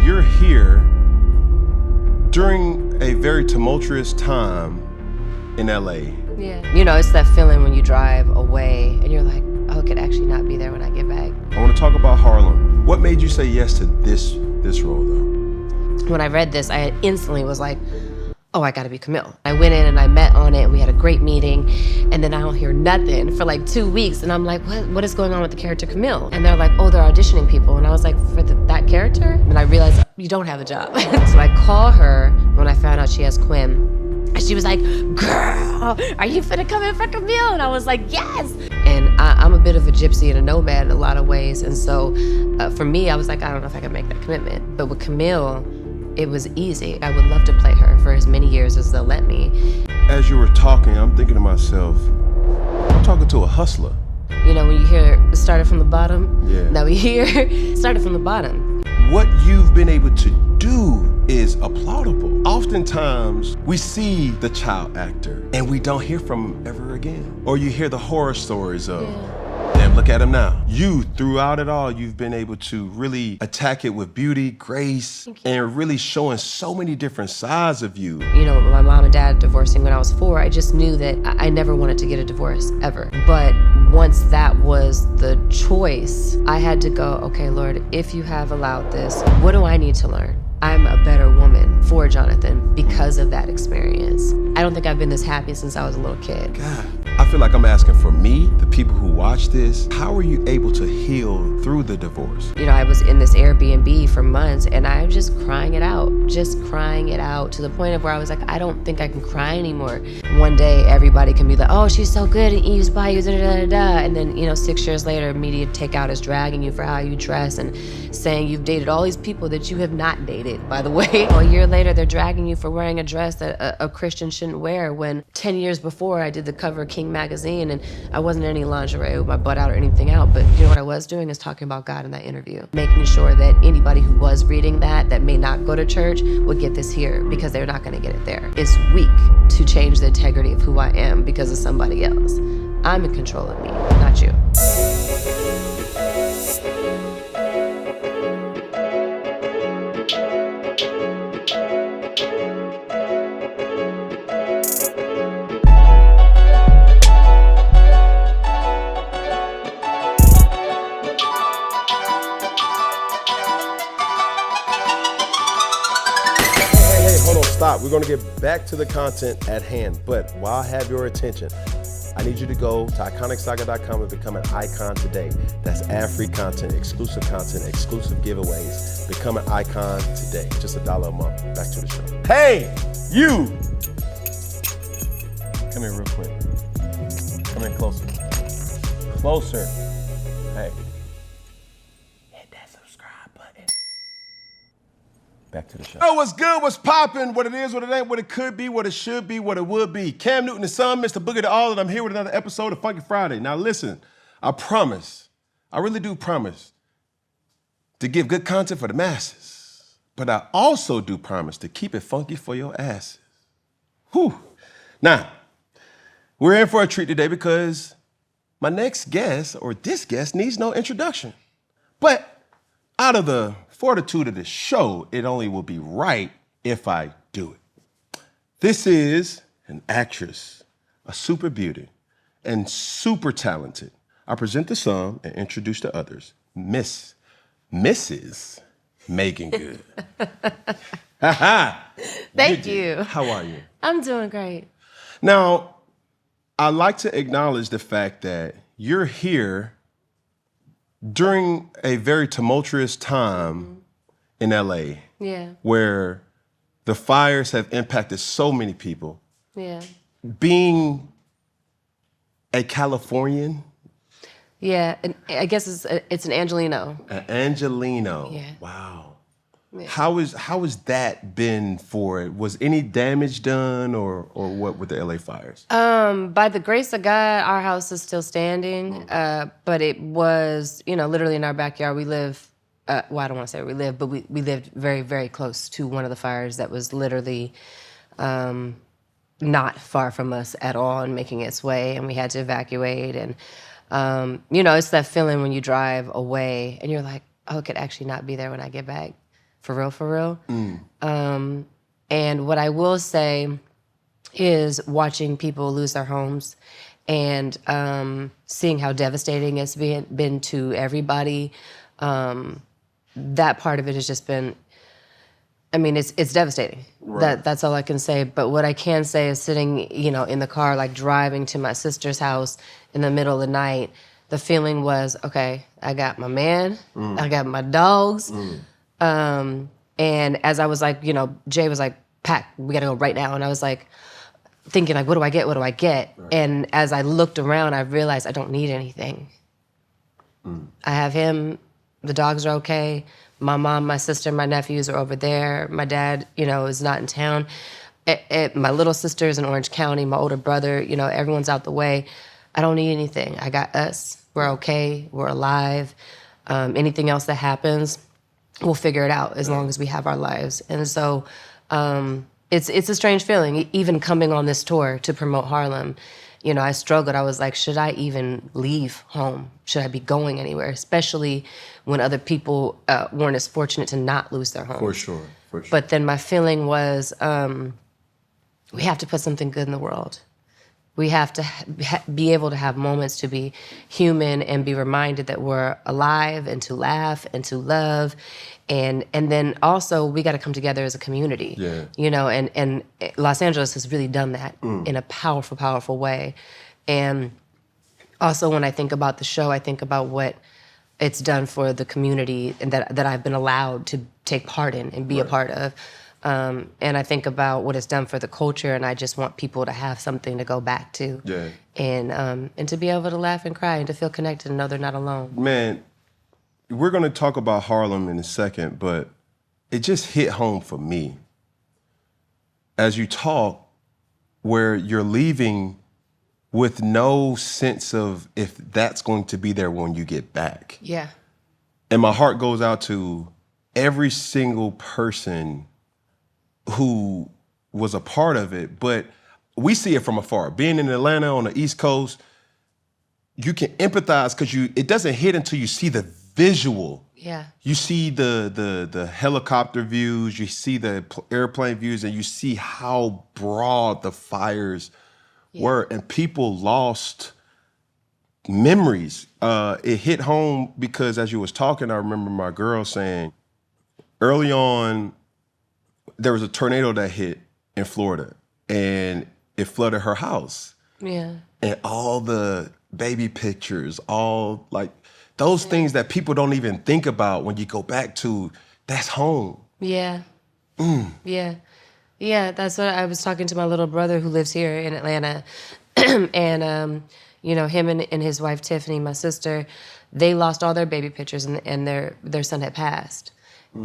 You're here during a very tumultuous time in LA. Yeah. You know, it's that feeling when you drive away and you're like, oh, it could actually not be there when I get back. I want to talk about Harlem. What made you say yes to this role, though? When I read this, I instantly was like, oh, I gotta be Camille. I went in and I met on it and we had a great meeting, and then I don't hear nothing for like 2 weeks, and I'm like, what is going on with the character Camille? And they're like, oh, they're auditioning people. And I was like, for that character? And I realized, you don't have a job. So I call her when I found out she has Quinn. And she was like, girl, are you finna come in for Camille? And I was like, yes. And I'm a bit of a gypsy and a nomad in a lot of ways. And so for me, I was like, I don't know if I can make that commitment. But with Camille, it was easy. I would love to play her for as many years as they'll let me. As you were talking, I'm thinking to myself, I'm talking to a hustler. You know, when you hear it started from the bottom, yeah. Now we hear started from the bottom. What you've been able to do is applaudable. Oftentimes, we see the child actor and we don't hear from him ever again. Or you hear the horror stories of, damn, look at him now. You, throughout it all, you've been able to really attack it with beauty, grace, and really showing so many different sides of you. You know, my mom and dad divorcing when I was 4, I just knew that I never wanted to get a divorce, ever. But once that was the choice, I had to go, okay, Lord, if you have allowed this, what do I need to learn? I'm a better woman for Jonathan because of that experience. I don't think I've been this happy since I was a little kid. God, I feel like I'm asking for me, the people who watch this, how are you able to heal through the divorce? You know, I was in this Airbnb for months and I was just crying it out to the point of where I was like, I don't think I can cry anymore. One day, everybody can be like, oh, she's so good at Eve's by you, da da da da. And then, you know, 6 years later, media takeout is dragging you for how you dress and saying you've dated all these people that you have not dated, by the way. A year later, they're dragging you for wearing a dress that a Christian shouldn't wear, when 10 years before I did the cover of King magazine and I wasn't in any lingerie with my butt out or anything out, but you know what I was doing is talking about God in that interview. Making sure that anybody who was reading that may not go to church would get this here, because they're not gonna get it there. It's weak to change the integrity of who I am because of somebody else. I'm in control of me, not you. Stop. We're going to get back to the content at hand, but while I have your attention, I need you to go to iconicsaga.com and become an icon today. That's ad-free content, exclusive giveaways. Become an icon today. Just $1 a month. Back to the show. Hey, you! Come here real quick. Come in closer. Closer. Hey. Hit that subscribe button. Back to the show. Oh, what's good, what's poppin', what it is, what it ain't, what it could be, what it should be, what it would be. Cam Newton and Son, Mr. Boogie to all, and I'm here with another episode of Funky Friday. Now listen, I promise, I really do promise to give good content for the masses, but I also do promise to keep it funky for your asses. Whew. Now, we're in for a treat today because my next guest, or this guest, needs no introduction. But out of the fortitude of the show, it only will be right if I do it. This is an actress, a super beauty, and super talented. I present to some and introduce to others, Mrs. Meagan Good. Thank you. How are you? I'm doing great. Now, I like to acknowledge the fact that you're here during a very tumultuous time in LA, where the fires have impacted so many people. Yeah. Being a Californian. Yeah, and I guess it's an Angelino. An Angelino. Yeah. Wow. Yeah. How has that been for it? Was any damage done or what with the LA fires? By the grace of God, our house is still standing. But it was, you know, literally in our backyard. We live, well, I don't want to say we live, but we lived very, very close to one of the fires that was literally not far from us at all and making its way, and we had to evacuate. And, you know, it's that feeling when you drive away and you're like, oh, it could actually not be there when I get back. for real. And what I will say is watching people lose their homes and seeing how devastating it's been to everybody. That part of it has just been, I mean, it's devastating. Right. That's all I can say. But what I can say is sitting, you know, in the car, like driving to my sister's house in the middle of the night, the feeling was, okay, I got my man, I got my dogs. And as I was like, you know, Jay was like, pack, we gotta go right now. And I was like, thinking like, what do I get? Right. And as I looked around, I realized I don't need anything. I have him, the dogs are okay. My mom, my sister, my nephews are over there. My dad, you know, is not in town. My little sister is in Orange County. My older brother, you know, everyone's out the way. I don't need anything. I got us. We're okay. We're alive. Anything else that happens, we'll figure it out as long as we have our lives. And so it's a strange feeling, even coming on this tour to promote Harlem. You know, I struggled. I was like, should I even leave home? Should I be going anywhere? Especially when other people weren't as fortunate to not lose their homes. For sure. But then my feeling was, we have to put something good in the world. We have to be able to have moments to be human and be reminded that we're alive and to laugh and to love. And then also we got to come together as a community, you know, and Los Angeles has really done that in a powerful, powerful way. And also when I think about the show, I think about what it's done for the community and that I've been allowed to take part in and be a part of. And I think about what it's done for the culture, and I just want people to have something to go back to. And to be able to laugh and cry and to feel connected and know they're not alone. Man, we're going to talk about Harlem in a second, but it just hit home for me as you talk, where you're leaving with no sense of if that's going to be there when you get back. Yeah. And my heart goes out to every single person who was a part of it, but we see it from afar. Being in Atlanta on the East Coast, you can empathize because it doesn't hit until you see the visual. Yeah. You see the helicopter views, you see the airplane views, and you see how broad the fires were, and people lost memories. It hit home because as you was talking, I remember my girl saying, early on, there was a tornado that hit in Florida, and it flooded her house. Yeah. And all the baby pictures, all like those things that people don't even think about when you go back to, that's home. Yeah. Yeah. Yeah, that's what I was talking to my little brother who lives here in Atlanta. And, you know, him and his wife, Tiffany, my sister, they lost all their baby pictures and their son had passed.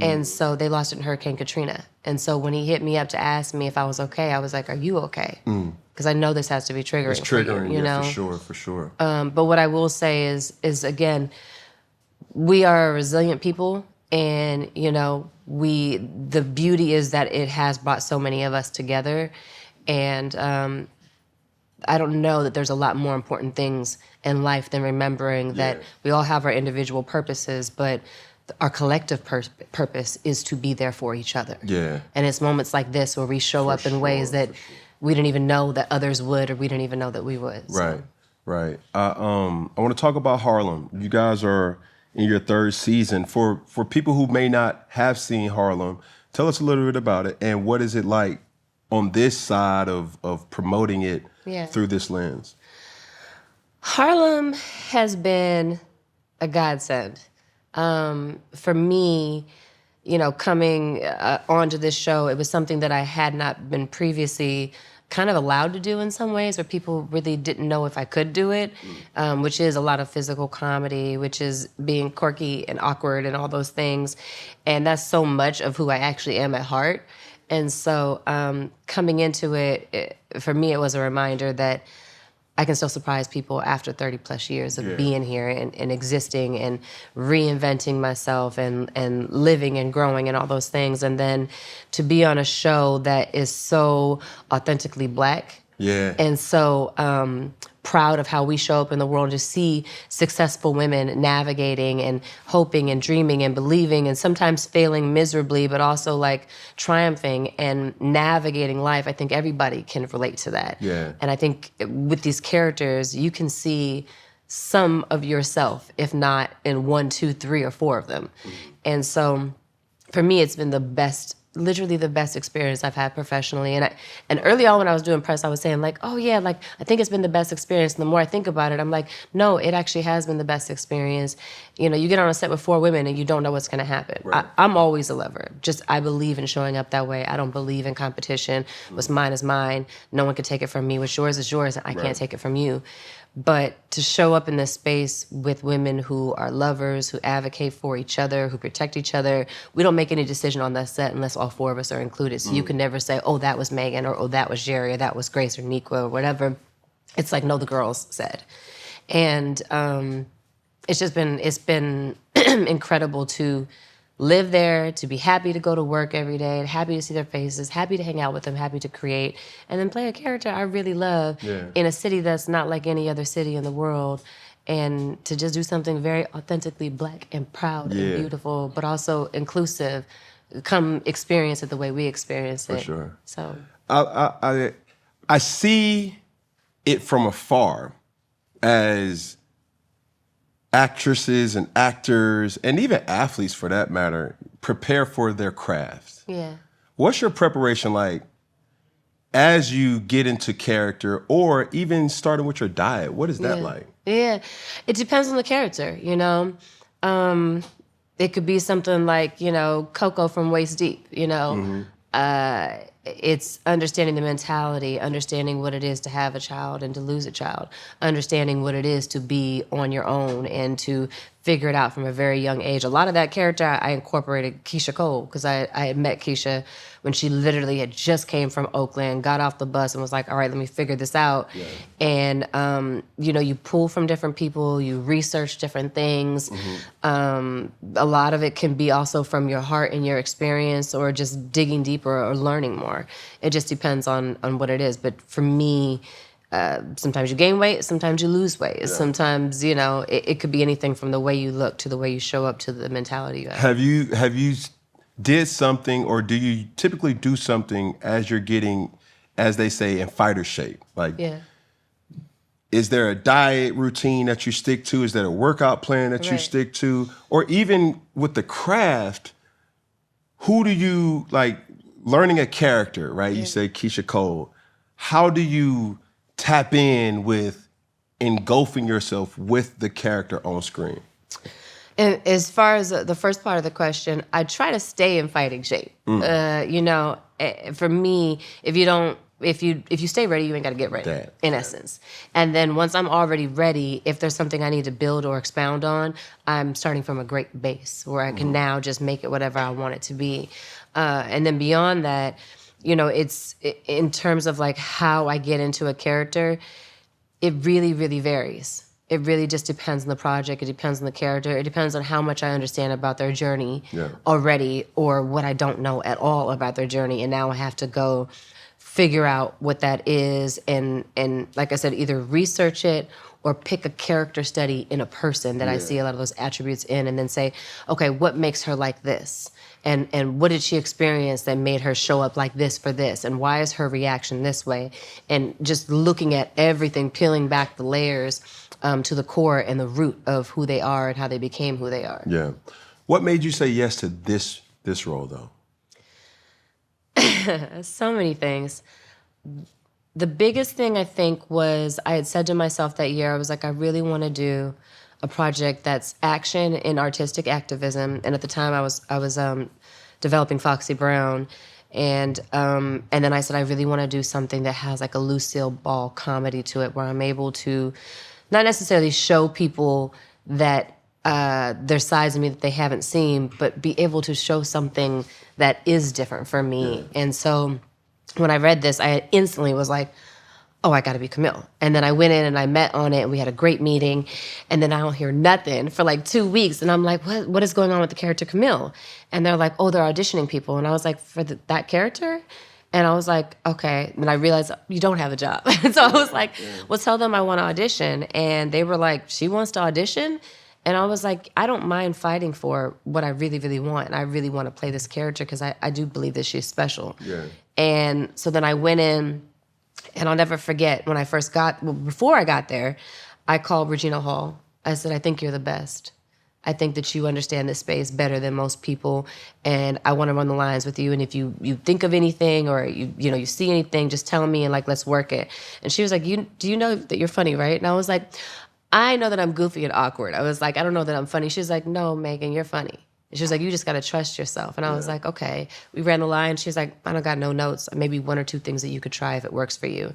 And so they lost it in Hurricane Katrina. And so when he hit me up to ask me if I was okay, I was like, are you okay? Because I know this has to be triggering. It's triggering, you know? for sure. But what I will say is again, we are a resilient people. And, you know, the beauty is that it has brought so many of us together. And I don't know that there's a lot more important things in life than remembering that we all have our individual purposes, but our collective purpose is to be there for each other. Yeah. And it's moments like this where we show up in ways that we didn't even know that others would, or we didn't even know that we would. So. Right. I want to talk about Harlem. You guys are in your third season. For people who may not have seen Harlem, tell us a little bit about it, and what is it like on this side of promoting it through this lens? Harlem has been a godsend. For me, you know, coming onto this show, it was something that I had not been previously kind of allowed to do in some ways, where people really didn't know if I could do it, which is a lot of physical comedy, which is being quirky and awkward and all those things. And that's so much of who I actually am at heart. And so coming into it, for me, it was a reminder that I can still surprise people after 30 plus years of being here and existing and reinventing myself and living and growing and all those things. And then to be on a show that is so authentically Black Yeah. And so proud of how we show up in the world to see successful women navigating and hoping and dreaming and believing and sometimes failing miserably, but also like triumphing and navigating life. I think everybody can relate to that. Yeah. And I think with these characters, you can see some of yourself, if not in 1, 2, 3, or 4 of them. And so for me, it's been the best, literally the best experience I've had professionally. And early on when I was doing press, I was saying like, oh yeah, like I think it's been the best experience. And the more I think about it, I'm like, no, it actually has been the best experience. You know, you get on a set with 4 women and you don't know what's gonna happen. Right. I'm always a lover. Just, I believe in showing up that way. I don't believe in competition. What's mine is mine. No one can take it from me. What's yours is yours, and I can't take it from you. But to show up in this space with women who are lovers, who advocate for each other, who protect each other, we don't make any decision on that set unless all 4 of us are included. So you can never say, oh, that was Meagan, or oh, that was Jerry, or that was Grace, or Niqua, or whatever. It's like, no, the girls said. And it's been incredible to live there, to be happy to go to work every day, happy to see their faces, happy to hang out with them, happy to create, and then play a character I really love in a city that's not like any other city in the world, and to just do something very authentically Black and proud and beautiful, but also inclusive. Come experience it the way we experience it. For sure. So I see it from afar as actresses and actors, and even athletes for that matter, prepare for their craft. Yeah. What's your preparation like as you get into character, or even starting with your diet? What is that like? Yeah, it depends on the character, you know. It could be something like, you know, Coco from Waist Deep, you know. It's understanding the mentality, understanding what it is to have a child and to lose a child, understanding what it is to be on your own and to figure it out from a very young age. A lot of that character, I incorporated Keisha Cole, because I had met Keisha when she literally had just came from Oakland, got off the bus and was like, all right, let me figure this out. Yeah. And, you know, you pull from different people, you research different things. A lot of it can be also from your heart and your experience, or just digging deeper or learning more. It just depends on what it is. But for me, sometimes you gain weight, sometimes you lose weight. Yeah. Sometimes, you know, it could be anything from the way you look to the way you show up to the mentality you have. Have you did something, or do you typically do something as you're getting, as they say, in fighter shape? Like, is there a diet routine that you stick to? Is there a workout plan that you stick to? Or even with the craft, who do you, like, learning a character, right? You say Keisha Cole. How do you tap in with engulfing yourself with the character on screen? And as far as the first part of the question, I try to stay in fighting shape. You know, for me, if you stay ready, you ain't got to get ready, in essence. And then once I'm already ready, if there's something I need to build or expound on, I'm starting from a great base where I can now just make it whatever I want it to be. And then beyond that, you know, it's in terms of like how I get into a character, it really, really varies. It really just depends on the project. It depends on the character. It depends on how much I understand about their journey already, or what I don't know at all about their journey. And now I have to go figure out what that is, and like I said, either research it or pick a character study in a person that I see a lot of those attributes in, and then say, okay, what makes her like this? And what did she experience that made her show up like this for this? And why is her reaction this way? And just looking at everything, peeling back the layers to the core and the root of who they are and how they became who they are. Yeah. What made you say yes to this role, though? So many things. The biggest thing, I think, was I had said to myself that year, I was like, I really want to do a project that's action and artistic activism. And at the time, I was developing Foxy Brown. And then I said, I really want to do something that has like a Lucille Ball comedy to it, where I'm able to not necessarily show people that their sides of me that they haven't seen, but be able to show something that is different for me. And so when I read this, I instantly was like, oh, I got to be Camille. And then I went in and I met on it, and we had a great meeting. And then I don't hear nothing for like 2 weeks. And I'm like, what is going on with the character Camille? And they're like, oh, they're auditioning people. And I was like, for that character? And I was like, okay. And I realized you don't have a job. So I was like, well, tell them I want to audition. And they were like, she wants to audition? And I was like, I don't mind fighting for what I really, really want. And I really want to play this character because I do believe that she's special. Yeah. And so then I went in, and I'll never forget when I first before I got there, I called Regina Hall. I said, I think you're the best. I think that you understand this space better than most people, and I want to run the lines with you. And if you think of anything or you see anything, just tell me and like let's work it. And she was like, do you know that you're funny, right? And I was like, I know that I'm goofy and awkward. I was like, I don't know that I'm funny. She was like, no, Meagan, you're funny. And she was like, you just got to trust yourself. And I was like, okay. We ran the line. She was like, I don't got no notes. Maybe 1 or 2 things that you could try if it works for you.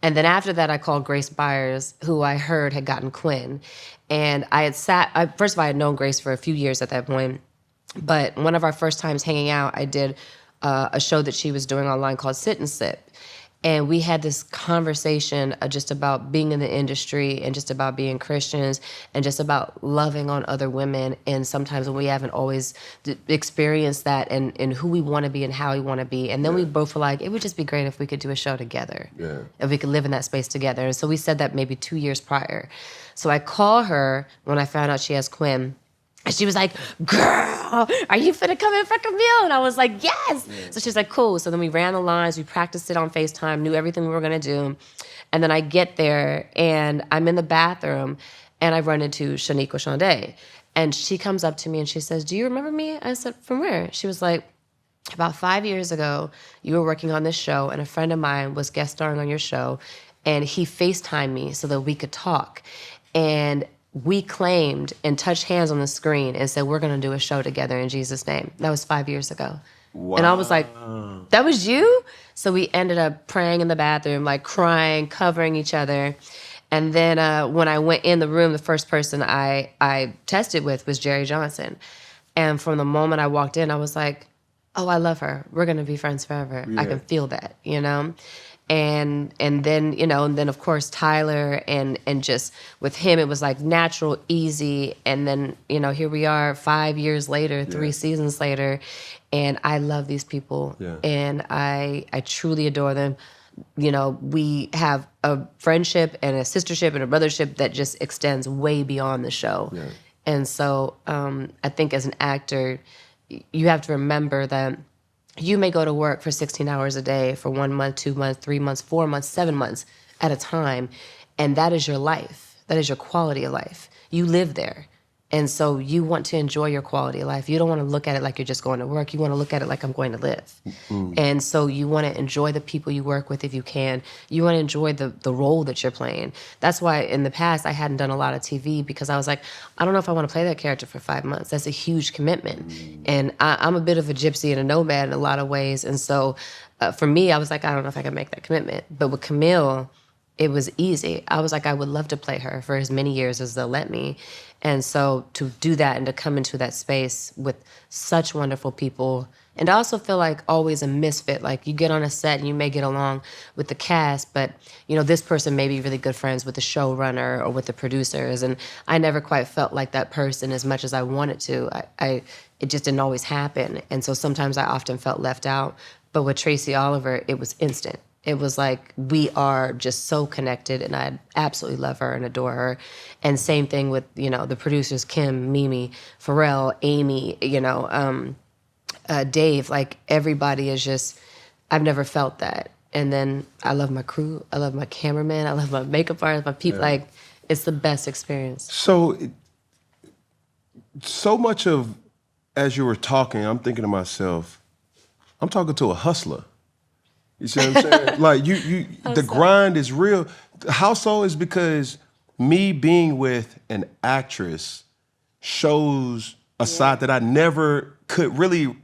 And then after that, I called Grace Byers, who I heard had gotten Quinn. And I had first of all, I had known Grace for a few years at that point. But one of our first times hanging out, I did a show that she was doing online called Sit and Sip. And we had this conversation just about being in the industry and just about being Christians and just about loving on other women. And sometimes we haven't always experienced that and who we want to be and how we want to be. And then we both were like, it would just be great if we could do a show together. Yeah. If we could live in that space together. And so we said that maybe 2 years prior. So I call her when I found out she has Quinn. And she was like, girl, are you finna come in for Camille? And I was like, yes. Yeah. So she's like, cool. So then we ran the lines. We practiced it on FaceTime, knew everything we were going to do. And then I get there, and I'm in the bathroom, and I run into Shaniqua Shonday. And she comes up to me, and she says, do you remember me? I said, from where? She was like, about 5 years ago, you were working on this show, and a friend of mine was guest starring on your show, and he FaceTimed me so that we could talk. And we claimed and touched hands on the screen and said, we're going to do a show together in Jesus' name. That was 5 years ago. Wow. And I was like, that was you? So we ended up praying in the bathroom, like crying, covering each other. And then when I went in the room, the first person I tested with was Jerry Johnson. And from the moment I walked in, I was like, oh, I love her. We're going to be friends forever. Yeah. I can feel that, you know? And then, and then of course Tyler and just with him, it was like natural, easy. And then, here we are 5 years later, 3 seasons later, and I love these people and I truly adore them. We have a friendship and a sistership and a brothership that just extends way beyond the show. Yeah. And so I think as an actor, you have to remember that you may go to work for 16 hours a day for 1 month, 2 months, 3 months, 4 months, 7 months at a time. And that is your life. That is your quality of life. You live there. And so you want to enjoy your quality of life. You don't want to look at it like you're just going to work. You want to look at it like I'm going to live. Mm-hmm. And so you want to enjoy the people you work with if you can. You want to enjoy the role that you're playing. That's why in the past I hadn't done a lot of TV because I was like, I don't know if I want to play that character for 5 months. That's a huge commitment. Mm-hmm. And I'm a bit of a gypsy and a nomad in a lot of ways. And so for me, I was like, I don't know if I can make that commitment. But with Camille, it was easy. I was like, I would love to play her for as many years as they'll let me. And so to do that and to come into that space with such wonderful people, and I also feel like always a misfit. Like you get on a set and you may get along with the cast, but this person may be really good friends with the showrunner or with the producers. And I never quite felt like that person as much as I wanted to. It just didn't always happen. And so sometimes I often felt left out. But with Tracy Oliver, it was instant. It was like we are just so connected, and I absolutely love her and adore her. And same thing with, the producers, Kim, Mimi, Pharrell, Amy, Dave. Like everybody is just, I've never felt that. And then I love my crew. I love my cameraman. I love my makeup artist, my people. Yeah. Like it's the best experience. So much of, as you were talking, I'm thinking to myself, I'm talking to a hustler. You see what I'm saying? Like the grind is real. How so is because me being with an actress shows a side that I never could really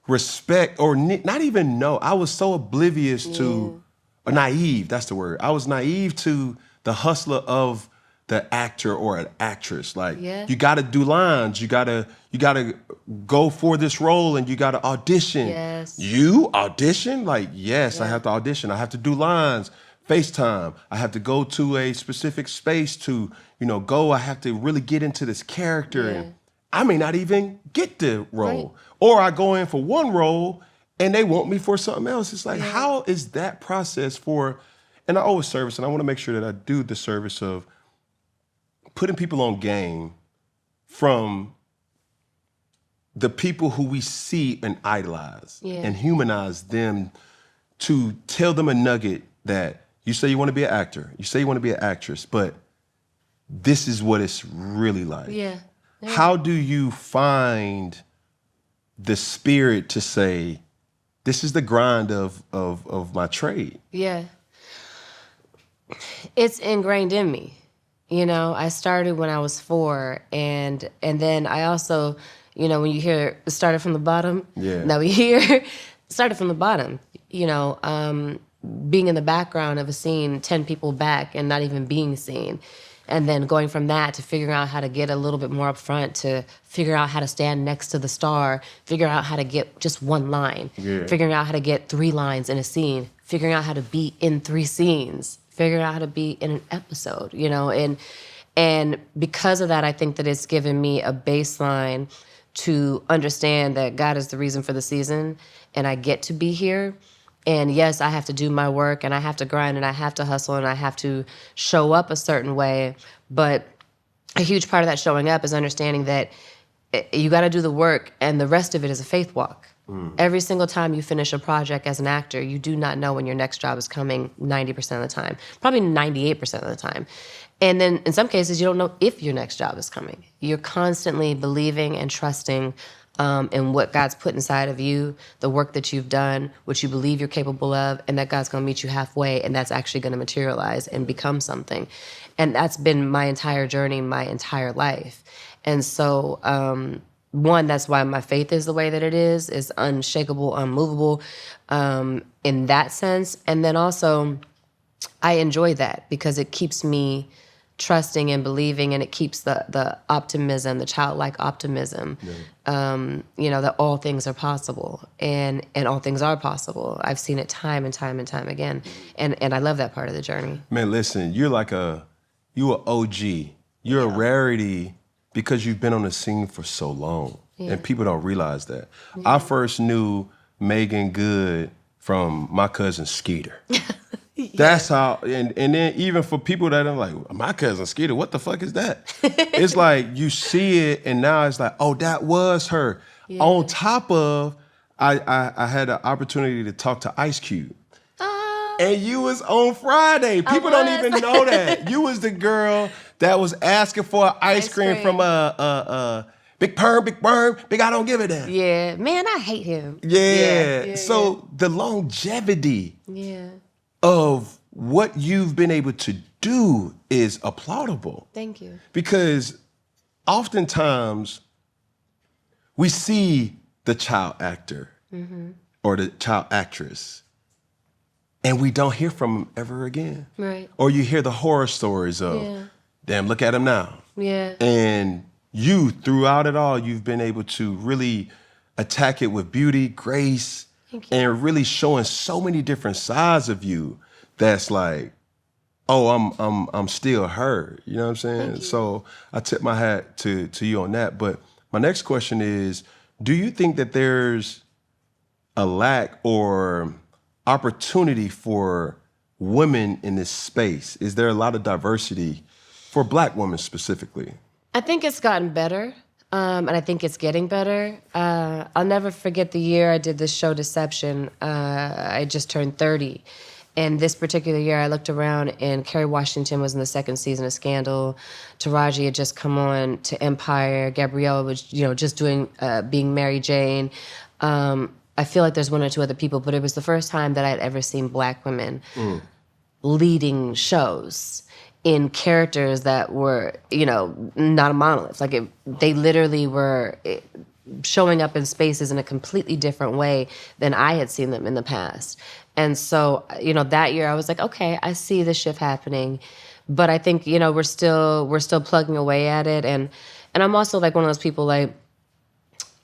respect or not even know. I was so oblivious to, or naive, that's the word. I was naive to the hustler of the actor or an actress. Like you gotta do lines, you gotta go for this role and you gotta audition. Yes. You audition? Like, yes, I have to audition. I have to do lines, FaceTime. I have to go to a specific space to, I have to really get into this character. And I may not even get the role. Right. Or I go in for one role and they want me for something else. It's like, how is that process for, and I owe a service, and I want to make sure that I do the service of putting people on game from the people who we see and idolize and humanize them, to tell them a nugget that you say you want to be an actor, you say you want to be an actress, but this is what it's really like. Yeah. How do you find the spirit to say, this is the grind of my trade? Yeah. It's ingrained in me. You know, I started when I was 4, and then I also, you know, when you hear started from the bottom, now we hear started from the bottom, you know, being in the background of a scene, 10 people back and not even being seen. And then going from that to figuring out how to get a little bit more up front, to figure out how to stand next to the star, figure out how to get just one line, figuring out how to get 3 lines in a scene, figuring out how to be in 3 scenes, figuring out how to be in an episode, you know, and because of that, I think that it's given me a baseline to understand that God is the reason for the season, and I get to be here. And yes, I have to do my work, and I have to grind, and I have to hustle, and I have to show up a certain way. But a huge part of that showing up is understanding that you got to do the work, and the rest of it is a faith walk. Every single time you finish a project as an actor, you do not know when your next job is coming 90% of the time, probably 98% of the time. And then in some cases, you don't know if your next job is coming. You're constantly believing and trusting in what God's put inside of you, the work that you've done, what you believe you're capable of, and that God's going to meet you halfway, and that's actually going to materialize and become something. And that's been my entire journey, my entire life. And so, one, that's why my faith is the way that it is unshakable, unmovable in that sense. And then also, I enjoy that because it keeps me trusting and believing, and it keeps the optimism, the childlike optimism, you know, that all things are possible, and all things are possible. I've seen it time and time and time again, and I love that part of the journey. Man, listen, you're like you an OG. You're a rarity because you've been on the scene for so long, and people don't realize that. I first knew Meagan good from my cousin Skeeter. That's how, and then even for people that are like, my cousin Skeeter, what the fuck is that? It's like, you see it, and now it's like, oh, that was her. On top of, I had an opportunity to talk to Ice Cube. And you was on Friday. People don't even know that. You was the girl that was asking for ice cream from Big Perm, Big I don't give a damn. Yeah, man, I hate him. So the longevity of what you've been able to do is applaudable. Thank you. Because oftentimes we see the child actor or the child actress, and we don't hear from them ever again. Right. Or you hear the horror stories of, damn, look at him now. Yeah. And you, throughout it all, you've been able to really attack it with beauty, grace, and really showing so many different sides of you that's like, oh, I'm still her. You know what I'm saying? So I tip my hat to you on that. But my next question is, do you think that there's a lack or opportunity for women in this space? Is there a lot of diversity for Black women specifically? I think it's gotten better, and I think it's getting better. I'll never forget the year I did this show, Deception. I just turned 30. And this particular year, I looked around, and Kerry Washington was in the 2nd season of Scandal. Taraji had just come on to Empire. Gabrielle was, just doing being Mary Jane. I feel like there's 1 or 2 other people, but it was the first time that I'd ever seen Black women leading shows in characters that were, not a monolith. Like, they literally were showing up in spaces in a completely different way than I had seen them in the past. And so, that year I was like, okay, I see the shift happening. But I think, we're still plugging away at it. And I'm also like one of those people, like,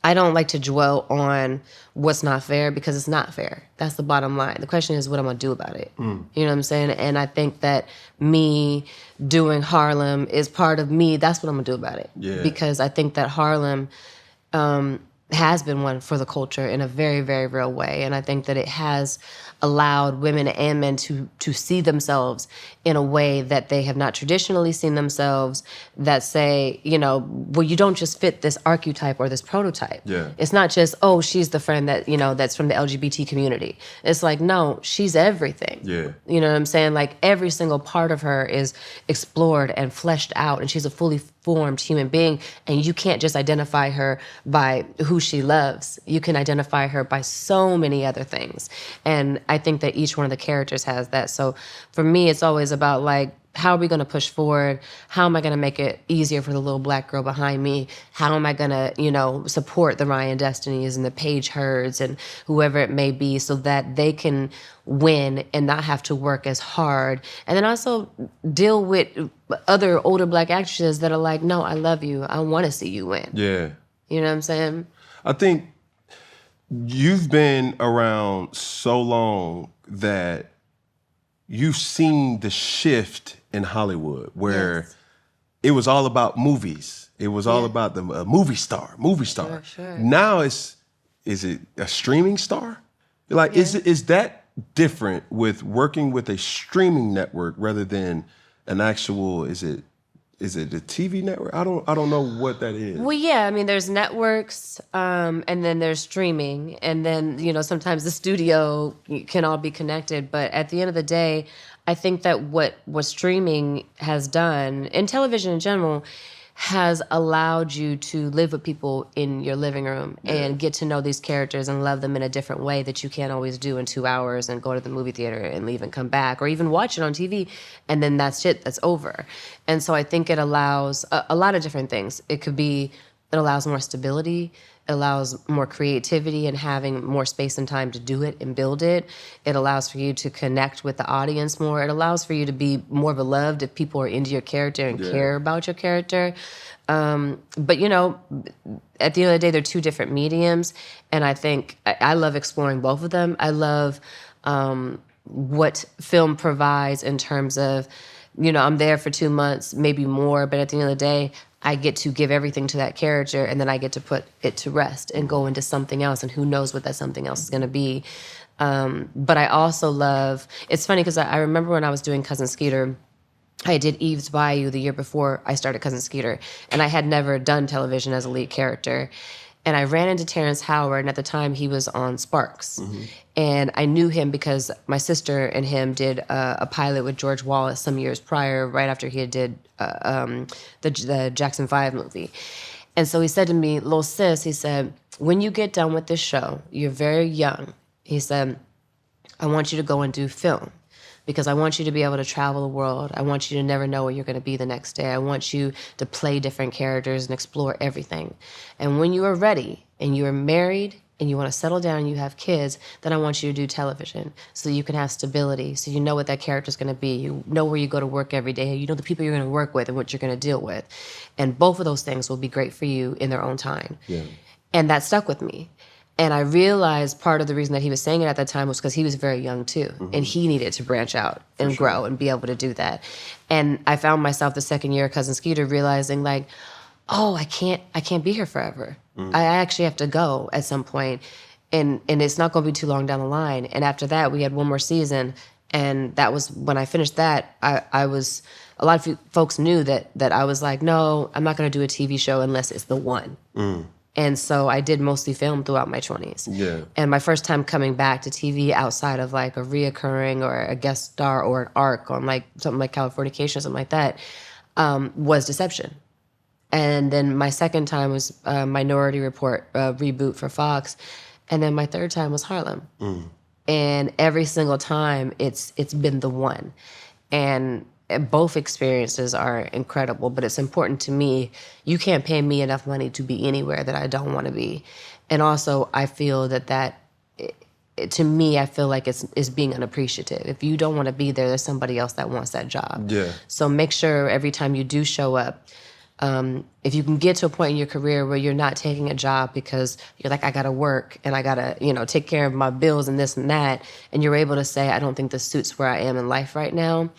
I don't like to dwell on what's not fair because it's not fair. That's the bottom line. The question is what I'm going to do about it. You know what I'm saying? And I think that me doing Harlem is part of me. That's what I'm going to do about it. Yeah. Because I think that Harlem, has been one for the culture in a very, very real way. And I think that it has allowed women and men to see themselves in a way that they have not traditionally seen themselves, that say, well, you don't just fit this archetype or this prototype. Yeah. It's not just, oh, she's the friend that, that's from the LGBT community. It's like, no, she's everything. Yeah. You know what I'm saying? Like, every single part of her is explored and fleshed out, and she's a fully formed human being, and you can't just identify her by who she loves. You can identify her by so many other things. And I think that each one of the characters has that. So for me, it's always about, like, how are we going to push forward? How am I going to make it easier for the little black girl behind me? How am I going to, support the Ryan Destinies and the Paige Herds and whoever it may be, so that they can win and not have to work as hard? And then also deal with other older black actresses that are like, no, I love you. I want to see you win. Yeah. You know what I'm saying? I think you've been around so long that you've seen the shift in Hollywood, where it was all about movies. It was all about the movie star. Sure. Now is it a streaming star? Like, is that different with working with a streaming network rather than an actual? Is it a TV network? I don't know what that is. Well, yeah, I mean, there's networks, and then there's streaming, and then sometimes the studio can all be connected. But at the end of the day, I think that what streaming has done, and television in general, has allowed you to live with people in your living room and get to know these characters and love them in a different way that you can't always do in 2 hours and go to the movie theater and leave and come back, or even watch it on TV and then that's it, that's over. And so I think it allows a lot of different things. It allows more stability. It allows more creativity and having more space and time to do it and build it. It allows for you to connect with the audience more. It allows for you to be more beloved if people are into your character and care about your character. But, at the end of the day, they're two different mediums. And I think I love exploring both of them. I love what film provides in terms of, I'm there for 2 months, maybe more, but at the end of the day, I get to give everything to that character, and then I get to put it to rest and go into something else, and who knows what that something else is going to be. But I also love, it's funny because I remember when I was doing Cousin Skeeter, I did Eve's Bayou the year before I started Cousin Skeeter, and I had never done television as a lead character. And I ran into Terrence Howard, and at the time he was on Sparks. Mm-hmm. And I knew him because my sister and him did a pilot with George Wallace some years prior, right after he had did the Jackson 5 movie. And so he said to me, "Little sis," he said, "when you get done with this show, you're very young." He said, "I want you to go and do film, because I want you to be able to travel the world. I want you to never know where you're going to be the next day. I want you to play different characters and explore everything. And when you are ready and you are married and you want to settle down and you have kids, then I want you to do television so you can have stability, so you know what that character is going to be. You know where you go to work every day. You know the people you're going to work with and what you're going to deal with. And both of those things will be great for you in their own time." Yeah. And that stuck with me. And I realized part of the reason that he was saying it at that time was because he was very young too. Mm-hmm. And he needed to branch out and grow and be able to do that. And I found myself the second year of Cousin Skeeter realizing, like, oh, I can't be here forever. Mm-hmm. I actually have to go at some point. And it's not going to be too long down the line. And after that, we had one more season. And that was when I finished that, I was, a lot of folks knew that I was like, no, I'm not going to do a TV show unless it's the one. Mm. And so I did mostly film throughout my 20s. Yeah. And my first time coming back to TV outside of like a reoccurring or a guest star or an arc on like something like Californication or something like that was Deception. And then my second time was Minority Report reboot for Fox. And then my third time was Harlem. Mm. And every single time it's been the one. And both experiences are incredible, but it's important to me. You can't pay me enough money to be anywhere that I don't want to be. And also, I feel that to me, I feel like it's being unappreciative. If you don't want to be there, there's somebody else that wants that job. Yeah. So make sure every time you do show up, if you can get to a point in your career where you're not taking a job because you're like, I got to work and I got to, take care of my bills and this and that, and you're able to say, I don't think this suits where I am in life right now,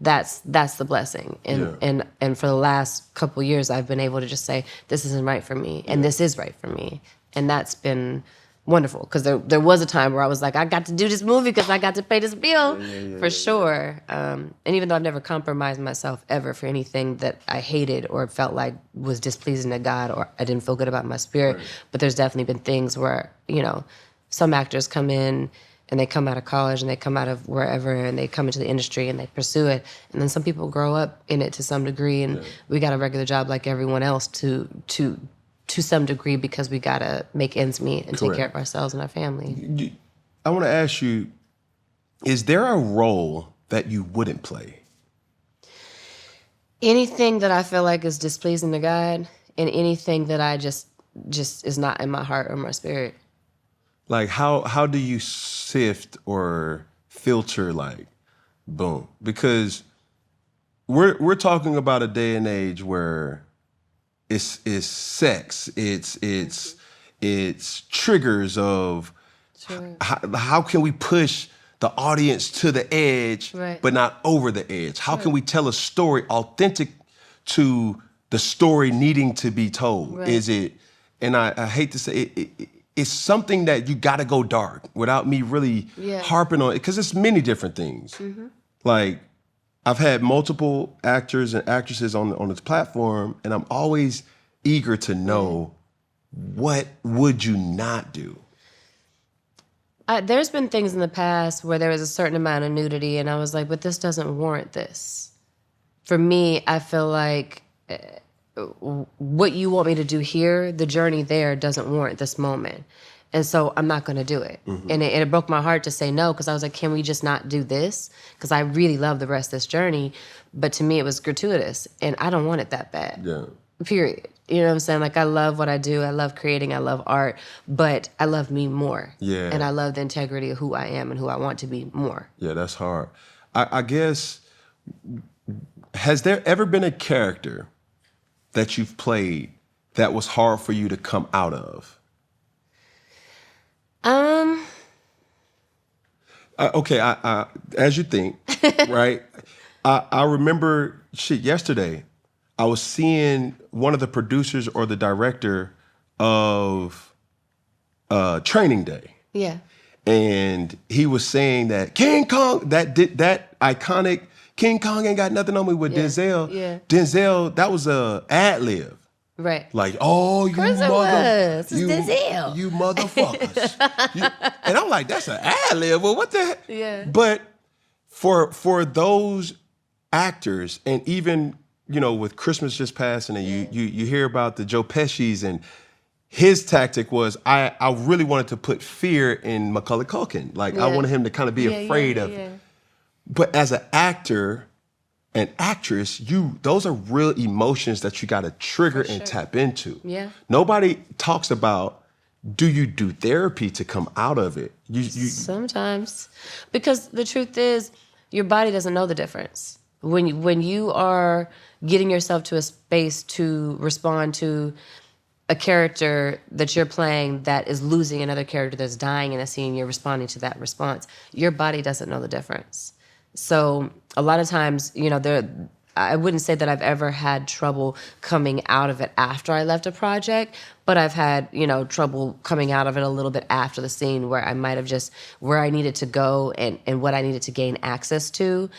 that's the blessing. And for the last couple of years, I've been able to just say, this isn't right for me, and this is right for me. And that's been wonderful, because there was a time where I was like, I got to do this movie because I got to pay this bill, for sure. And even though I've never compromised myself ever for anything that I hated or felt like was displeasing to God or I didn't feel good about my spirit, but there's definitely been things where, you know, some actors come in and they come out of college and they come out of wherever and they come into the industry and they pursue it. And then some people grow up in it to some degree, and we got a regular job like everyone else to some degree, because we gotta make ends meet and take care of ourselves and our family. I want to ask you, is there a role that you wouldn't play? Anything that I feel like is displeasing to God, and anything that I just is not in my heart or my spirit. Like how do you sift or filter, like, boom? Because we're talking about a day and age where it's sex, it's triggers of how can we push the audience to the edge, but not over the edge? How can we tell a story authentic to the story needing to be told? Is it, and I hate to say it's something that you gotta go dark without me really harping on it, because it's many different things. Like, I've had multiple actors and actresses on this platform, and I'm always eager to know, what would you not do? There's been things in the past where there was a certain amount of nudity, and I was like, but this doesn't warrant this. For me, I feel like what you want me to do here, the journey there doesn't warrant this moment. And so I'm not going to do it. And it broke my heart to say no, because I was like, can we just not do this? Because I really love the rest of this journey. But to me, it was gratuitous, and I don't want it that bad. Period. You know what I'm saying? Like, I love what I do. I love creating. I love art. But I love me more. And I love the integrity of who I am and who I want to be more. Yeah, that's hard. I guess, has there ever been a character that you've played that was hard for you to come out of? Okay, I as you think, right? I remember yesterday. I was seeing one of the producers or the director of Training Day. And he was saying that King Kong, that iconic King Kong ain't got nothing on me with Denzel. Denzel, that was a ad lib. Like, oh, you Denzel. You motherfuckers. And I'm like, that's an ad lib. Well, what the heck? But for those actors, and even, you know, with Christmas just passing, and you hear about the Joe Pesci's, and his tactic was, I really wanted to put fear in Macaulay Culkin. Like, I wanted him to kind of be afraid of. But as an actor and actress, those are real emotions that you got to trigger and tap into. Nobody talks about, do you do therapy to come out of it? Sometimes. Because the truth is, your body doesn't know the difference. When you are getting yourself to a space to respond to a character that you're playing that is losing another character that's dying in a scene, you're responding to that response. Your body doesn't know the difference. So a lot of times, you know, I wouldn't say that I've ever had trouble coming out of it after I left a project, but I've had, you know, trouble coming out of it a little bit after the scene, where I might have just, where I needed to go and what I needed to gain access to,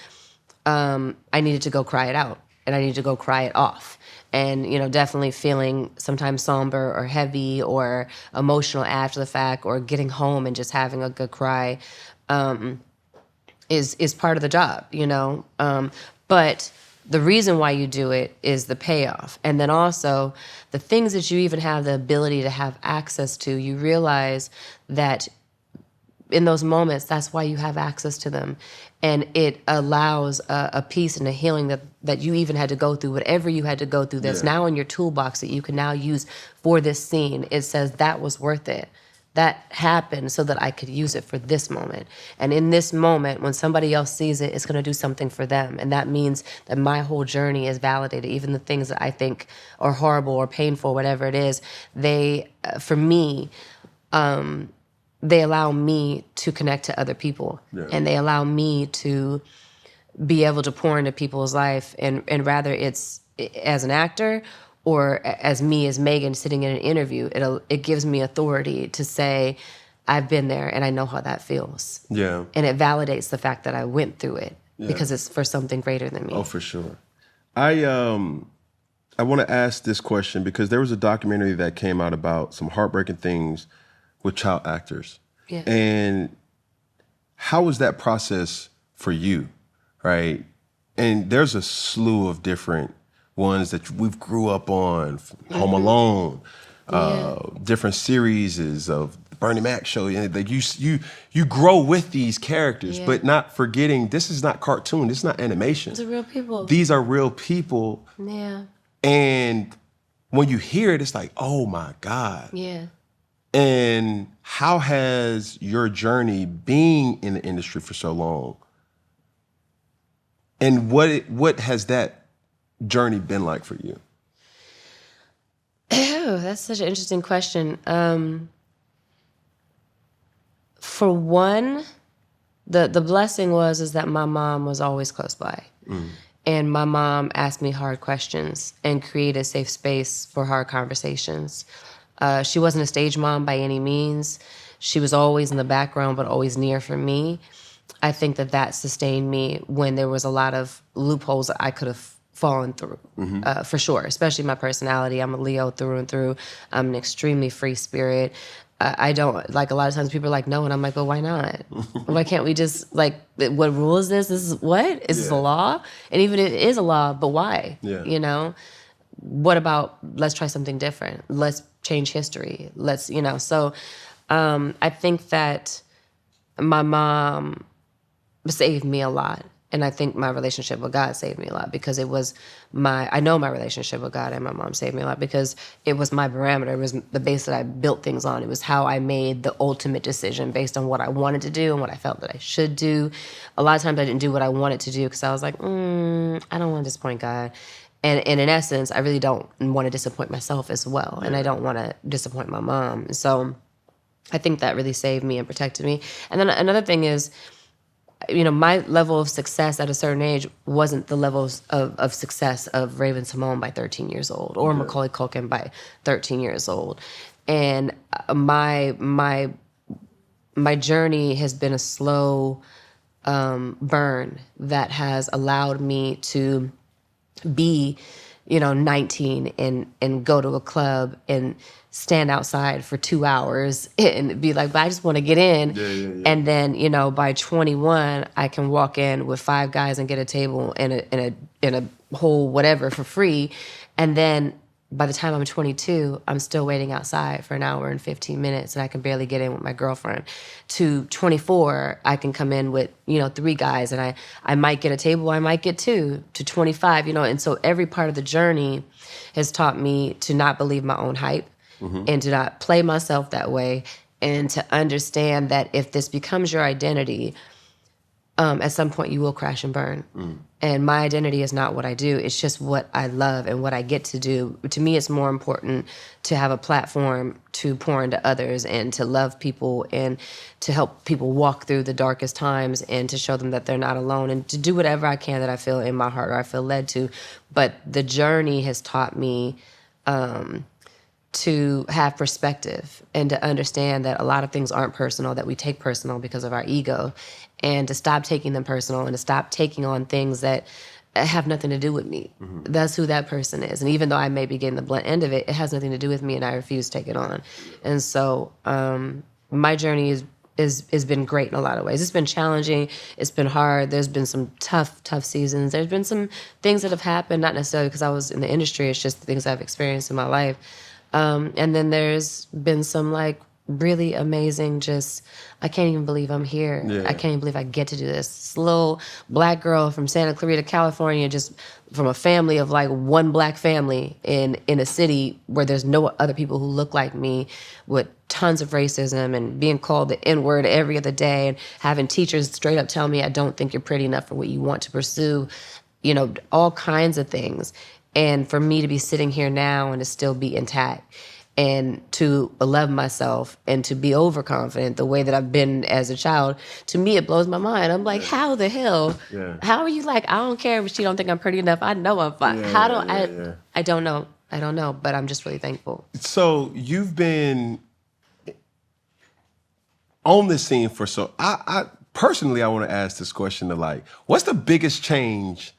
I needed to go cry it out, and I needed to go cry it off. And, you know, definitely feeling sometimes somber or heavy or emotional after the fact, or getting home and just having a good cry, is part of the job, you know. But the reason why you do it is the payoff. And then also the things that you even have the ability to have access to, you realize that in those moments, that's why you have access to them. And it allows a peace and a healing that you even had to go through, whatever you had to go through, that's now in your toolbox that you can now use for this scene. It says that was worth it. That happened so that I could use it for this moment. And in this moment, when somebody else sees it, it's going to do something for them. And that means that my whole journey is validated. Even the things that I think are horrible or painful, whatever it is, they, for me, they allow me to connect to other people. And they allow me to be able to pour into people's life. And rather it's as an actor or as Meagan sitting in an interview, it gives me authority to say, I've been there and I know how that feels. Yeah. And it validates the fact that I went through it because it's for something greater than me. Oh, for sure. I want to ask this question because there was a documentary that came out about some heartbreaking things with child actors. Yeah. And how was that process for you, right? And there's a slew of different ones that we've grew up on, Home Alone, different series of Bernie Mac show. You grow with these characters, but not forgetting this is not cartoon, this is not animation. These are real people. These are real people. Yeah. And when you hear it, it's like, oh my God. Yeah. And how has your journey being in the industry for so long? And what has that journey been like for you? Oh, that's such an interesting question. For one, the blessing is that my mom was always close by. And my mom asked me hard questions and created a safe space for hard conversations. She wasn't a stage mom by any means. She was always in the background, but always near for me. I think that sustained me when there was a lot of loopholes that I could have fallen through, for sure, especially my personality. I'm a Leo through and through. I'm an extremely free spirit. I don't, like, a lot of times people are like, no, and I'm like, well, why not? Why can't we just, like, what rule is this? This is what? Is this a law? And even if it is a law, but why? Yeah. You know? What about, let's try something different. Let's change history. Let's, so I think that my mom saved me a lot. And I think my relationship with God saved me a lot because it was I know my relationship with God and my mom saved me a lot because it was my parameter. It was the base that I built things on. It was how I made the ultimate decision based on what I wanted to do and what I felt that I should do. A lot of times I didn't do what I wanted to do because I was like, I don't want to disappoint God. And in essence, I really don't want to disappoint myself as well. And I don't want to disappoint my mom. So I think that really saved me and protected me. And then another thing is, my level of success at a certain age wasn't the levels of success of Raven Simone by 13 years old or Macaulay Culkin by 13 years old. And my journey has been a slow burn that has allowed me to be, 19 and go to a club and stand outside for 2 hours and be like, but I just want to get in. Yeah. And then, by 21, I can walk in with 5 guys and get a table and a whole whatever for free. And then by the time I'm 22, I'm still waiting outside for an hour and 15 minutes and I can barely get in with my girlfriend. To 24, I can come in with, 3 guys and I might get a table, I might get 2. To 25, and so every part of the journey has taught me to not believe my own hype and to not play myself that way and to understand that if this becomes your identity, at some point you will crash and burn. And my identity is not what I do. It's just what I love and what I get to do. To me, it's more important to have a platform to pour into others and to love people and to help people walk through the darkest times and to show them that they're not alone and to do whatever I can that I feel in my heart or I feel led to. But the journey has taught me to have perspective and to understand that a lot of things aren't personal, that we take personal because of our ego, and to stop taking them personal and to stop taking on things that have nothing to do with me. That's who that person is. And even though I may be getting the blunt end of it, it has nothing to do with me and I refuse to take it on. And so my journey has been great in a lot of ways. It's been challenging. It's been hard. There's been some tough seasons. There's been some things that have happened, not necessarily because I was in the industry. It's just the things I've experienced in my life. And then there's been some really amazing, I can't even believe I'm here. Yeah. I can't even believe I get to do this. This little black girl from Santa Clarita, California, just from a family of one black family in a city where there's no other people who look like me, with tons of racism and being called the N-word every other day and having teachers straight up tell me I don't think you're pretty enough for what you want to pursue, all kinds of things. And for me to be sitting here now and to still be intact and to love myself and to be overconfident the way that I've been as a child, to me, it blows my mind. I'm like, how the hell? Yeah. How are you I don't care if she don't think I'm pretty enough. I know I'm fine. I don't know. I don't know, but I'm just really thankful. So you've been on this scene for I personally, I want to ask this question of like, what's the biggest change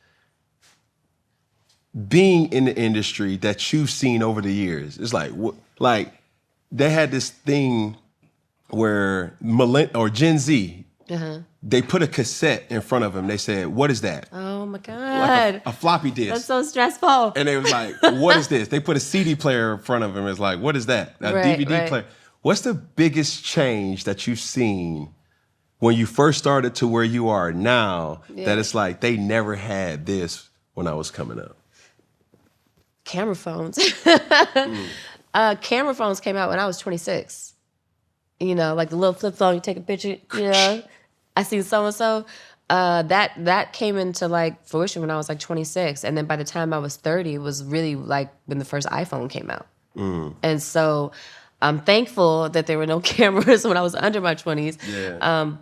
being in the industry that you've seen over the years? It's like, like they had this thing where Gen Z, they put a cassette in front of them. They said, "What is that?" Oh my God. Like a floppy disk. That's so stressful. And they was like, "What is this?" They put a CD player in front of them. It's like, "What is that?" A DVD player. What's the biggest change that you've seen when you first started to where you are now that it's like they never had this when I was coming up? Camera phones. Camera phones came out when I was 26. You know, like the little flip phone, you take a picture, you know. I seen so-and-so. That came into like fruition when I was like 26. And then by the time I was 30, it was really like when the first iPhone came out. And so I'm thankful that there were no cameras when I was under my 20s.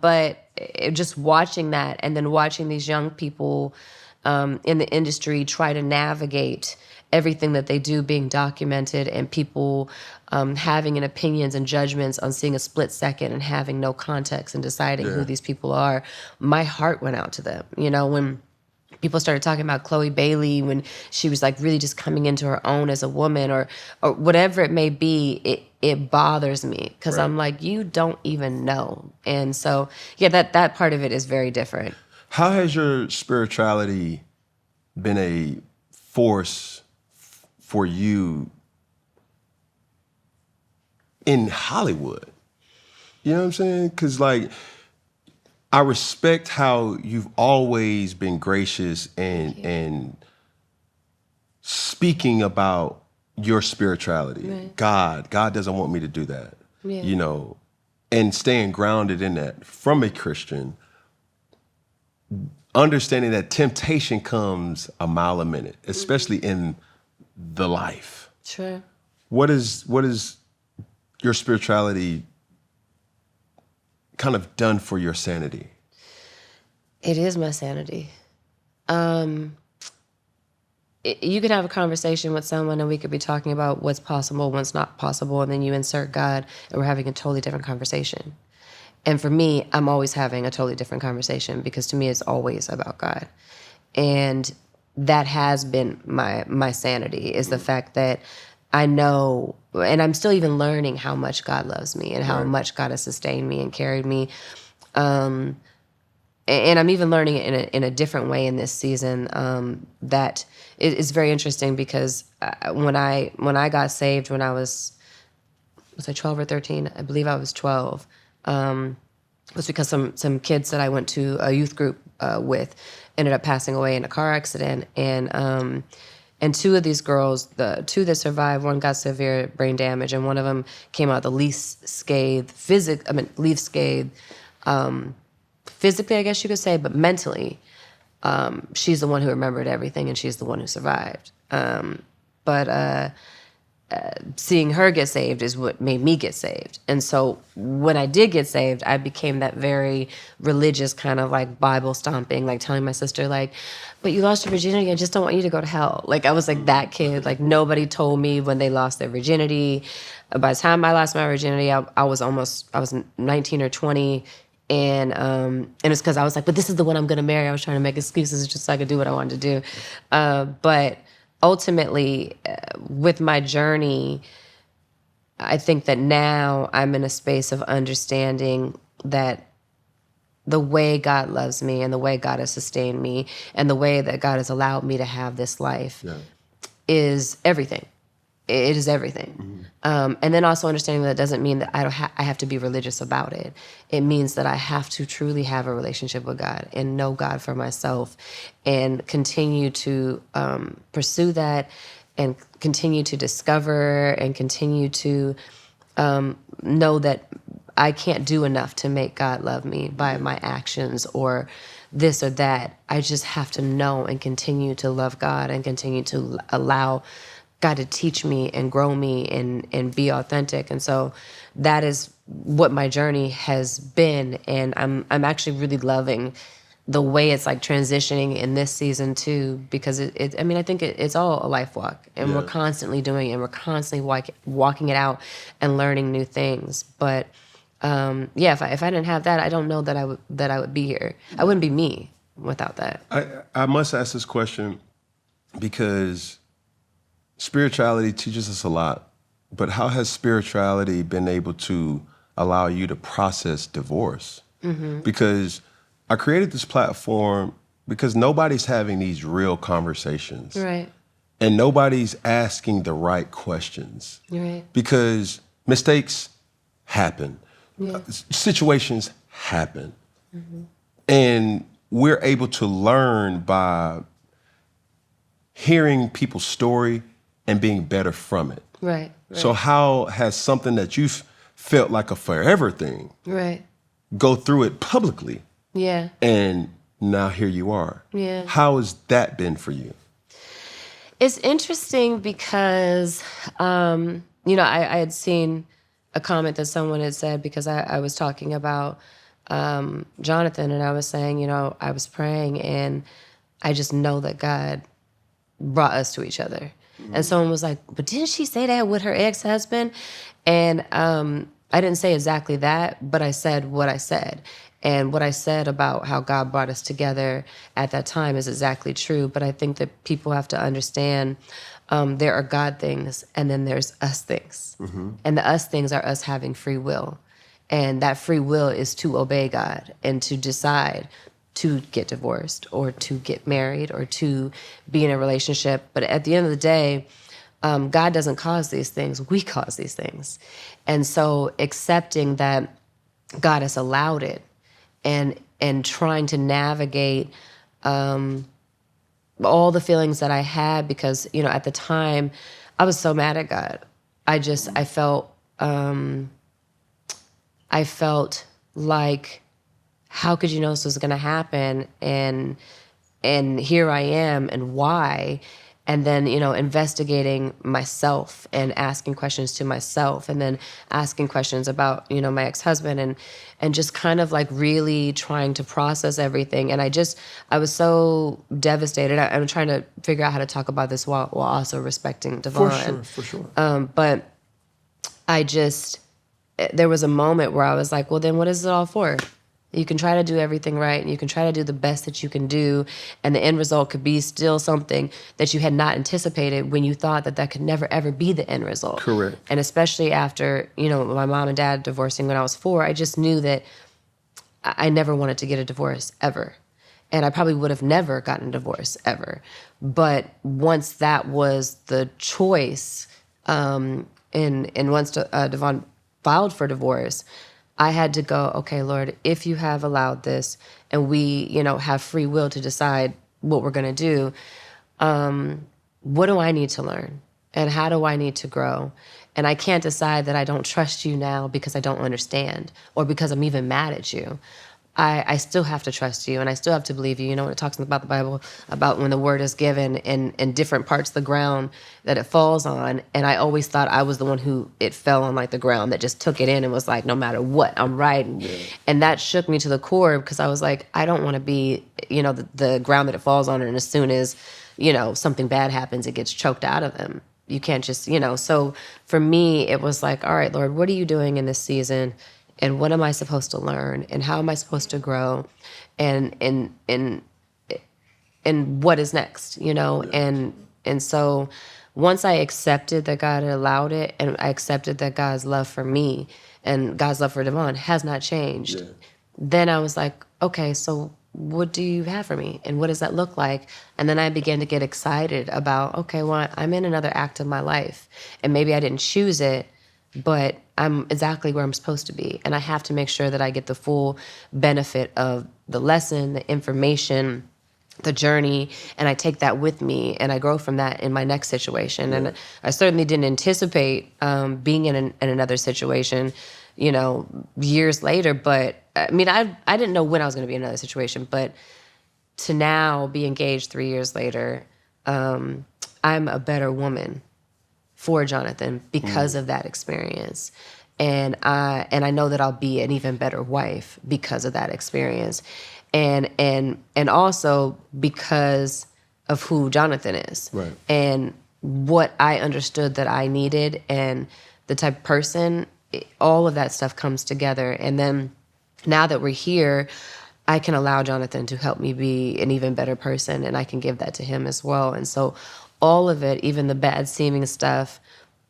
But just watching that and then watching these young people in the industry try to navigate everything that they do being documented, and people having an opinions and judgments on seeing a split second and having no context and deciding who these people are, my heart went out to them. You know, when people started talking about Chloe Bailey, when she was like really just coming into her own as a woman, or whatever it may be, it bothers me because I'm like, you don't even know. And so, yeah, that part of it is very different. How has your spirituality been a force for you in Hollywood? You know what I'm saying? Because, like, I respect how you've always been gracious and speaking about your spirituality. God doesn't want me to do that, you know, and staying grounded in that from a Christian, understanding that temptation comes a mile a minute, especially in the life. Sure. What is your spirituality kind of done for your sanity? It is my sanity. You could have a conversation with someone and we could be talking about what's possible, what's not possible, and then you insert God and we're having a totally different conversation. And for me, I'm always having a totally different conversation because to me it's always about God. And that has been my sanity, is the fact that I know, and I'm still even learning how much God loves me and how much God has sustained me and carried me. And I'm even learning it in a different way in this season. That is very interesting because when I got saved when I was I 12 or 13? I believe I was 12. It was because some kids that I went to a youth group with ended up passing away in a car accident, and two of these girls, the two that survived, one got severe brain damage, and one of them came out the least scathed, physically, I guess you could say, but mentally, she's the one who remembered everything, and she's the one who survived. But seeing her get saved is what made me get saved. And so when I did get saved, I became that very religious kind of like Bible stomping, like telling my sister, like, but you lost your virginity, I just don't want you to go to hell. Like I was like that kid. Like nobody told me when they lost their virginity. By the time I lost my virginity, I was 19 or 20. And it's because I was like, but this is the one I'm going to marry. I was trying to make excuses just so I could do what I wanted to do. But ultimately, with my journey, I think that now I'm in a space of understanding that the way God loves me and the way God has sustained me and the way that God has allowed me to have this life is everything. It is everything. Mm-hmm. And then also understanding that doesn't mean that I have to be religious about it. It means that I have to truly have a relationship with God and know God for myself and continue to pursue that and continue to discover and continue to know that I can't do enough to make God love me by my actions or this or that. I just have to know and continue to love God and continue to allow God to teach me and grow me and be authentic. And so that is what my journey has been. And I'm actually really loving the way it's like transitioning in this season too, because I think it's all a life walk, and we're constantly doing it, and we're constantly walking it out and learning new things. But if I didn't have that, I don't know that I would be here. I wouldn't be me without that. I must ask this question because spirituality teaches us a lot, but how has spirituality been able to allow you to process divorce? Mm-hmm. Because I created this platform because nobody's having these real conversations. Right. And nobody's asking the right questions. Right. Because mistakes happen. Yeah. Situations happen. Mm-hmm. And we're able to learn by hearing people's story and being better from it. Right. So how has something that you've felt like a forever thing go through it publicly? Yeah. And now here you are. Yeah. How has that been for you? It's interesting because, I had seen a comment that someone had said, because I was talking about Jonathan, and I was saying, I was praying and I just know that God brought us to each other. Mm-hmm. And someone was like, but didn't she say that with her ex-husband? And I didn't say exactly that, but I said what I said. And what I said about how God brought us together at that time is exactly true. But I think that people have to understand there are God things and then there's us things. Mm-hmm. And the us things are us having free will. And that free will is to obey God and to decide to get divorced or to get married or to be in a relationship. But at the end of the day, God doesn't cause these things. We cause these things. And so accepting that God has allowed it and trying to navigate all the feelings that I had, because, at the time I was so mad at God. I felt like, how could you know this was going to happen? And here I am, and why? And then, investigating myself and asking questions to myself, and then asking questions about, my ex-husband, and just kind of like really trying to process everything. And I was so devastated. I'm trying to figure out how to talk about this while also respecting DeVon. For sure. But there was a moment where I was like, well, then what is it all for? You can try to do everything right, and you can try to do the best that you can do, and the end result could be still something that you had not anticipated when you thought that could never, ever be the end result. Correct. And especially after, my mom and dad divorcing when I was 4, I just knew that I never wanted to get a divorce, ever. And I probably would have never gotten a divorce, ever. But once that was the choice, and once DeVon filed for divorce, I had to go, okay, Lord, if you have allowed this and we, have free will to decide what we're going to do, what do I need to learn? And how do I need to grow? And I can't decide that I don't trust you now because I don't understand or because I'm even mad at you. I still have to trust you, and I still have to believe you. When it talks about the Bible, about when the word is given in different parts of the ground that it falls on. And I always thought I was the one who it fell on, like the ground that just took it in and was like, no matter what, I'm right. And that shook me to the core, because I was like, I don't want to be, the ground that it falls on, and as soon as, something bad happens, it gets choked out of them. You can't just, So for me, it was like, all right, Lord, what are you doing in this season? And what am I supposed to learn? And how am I supposed to grow? And what is next, And so once I accepted that God had allowed it, and I accepted that God's love for me and God's love for DeVon has not changed, then I was like, okay, so what do you have for me? And what does that look like? And then I began to get excited about, okay, well, I'm in another act of my life. And maybe I didn't choose it, but I'm exactly where I'm supposed to be. And I have to make sure that I get the full benefit of the lesson, the information, the journey, and I take that with me and I grow from that in my next situation. And I certainly didn't anticipate being in another situation, years later. But I mean, I didn't know when I was going to be in another situation, but to now be engaged 3 years later, I'm a better woman for Jonathan because of that experience. And I know that I'll be an even better wife because of that experience. And also because of who Jonathan is. Right. And what I understood that I needed and the type of person, all of that stuff comes together. And then now that we're here, I can allow Jonathan to help me be an even better person, and I can give that to him as well. And so all of it, even the bad seeming stuff,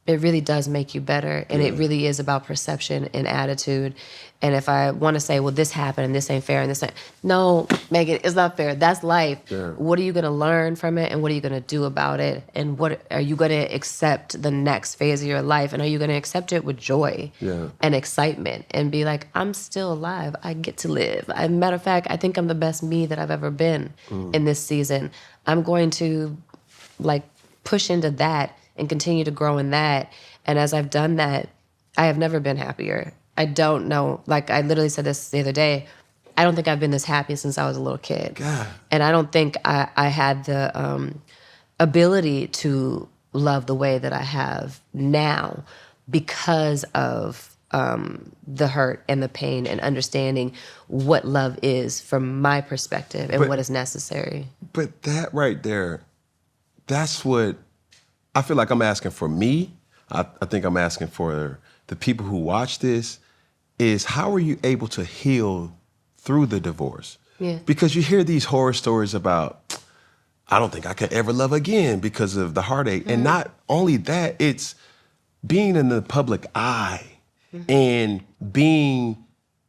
it really does make you better. And it really is about perception and attitude. And if I want to say, well, this happened and this ain't fair and this ain't... No, Meagan, it's not fair. That's life. Yeah. What are you going to learn from it, and what are you going to do about it? And what are you going to accept the next phase of your life? And are you going to accept it with joy and excitement and be like, I'm still alive. I get to live. Matter of fact, I think I'm the best me that I've ever been in this season. I'm going to push into that and continue to grow in that. And as I've done that, I have never been happier. I don't know. I literally said this the other day. I don't think I've been this happy since I was a little kid. God. And I don't think I had the ability to love the way that I have now because of the hurt and the pain and understanding what love is from my perspective and what is necessary. But that right there, that's what I feel like I'm asking for me. I think I'm asking for the people who watch this, is how are you able to heal through the divorce? Yeah. Because you hear these horror stories about, I don't think I could ever love again because of the heartache. And not only that, it's being in the public eye and being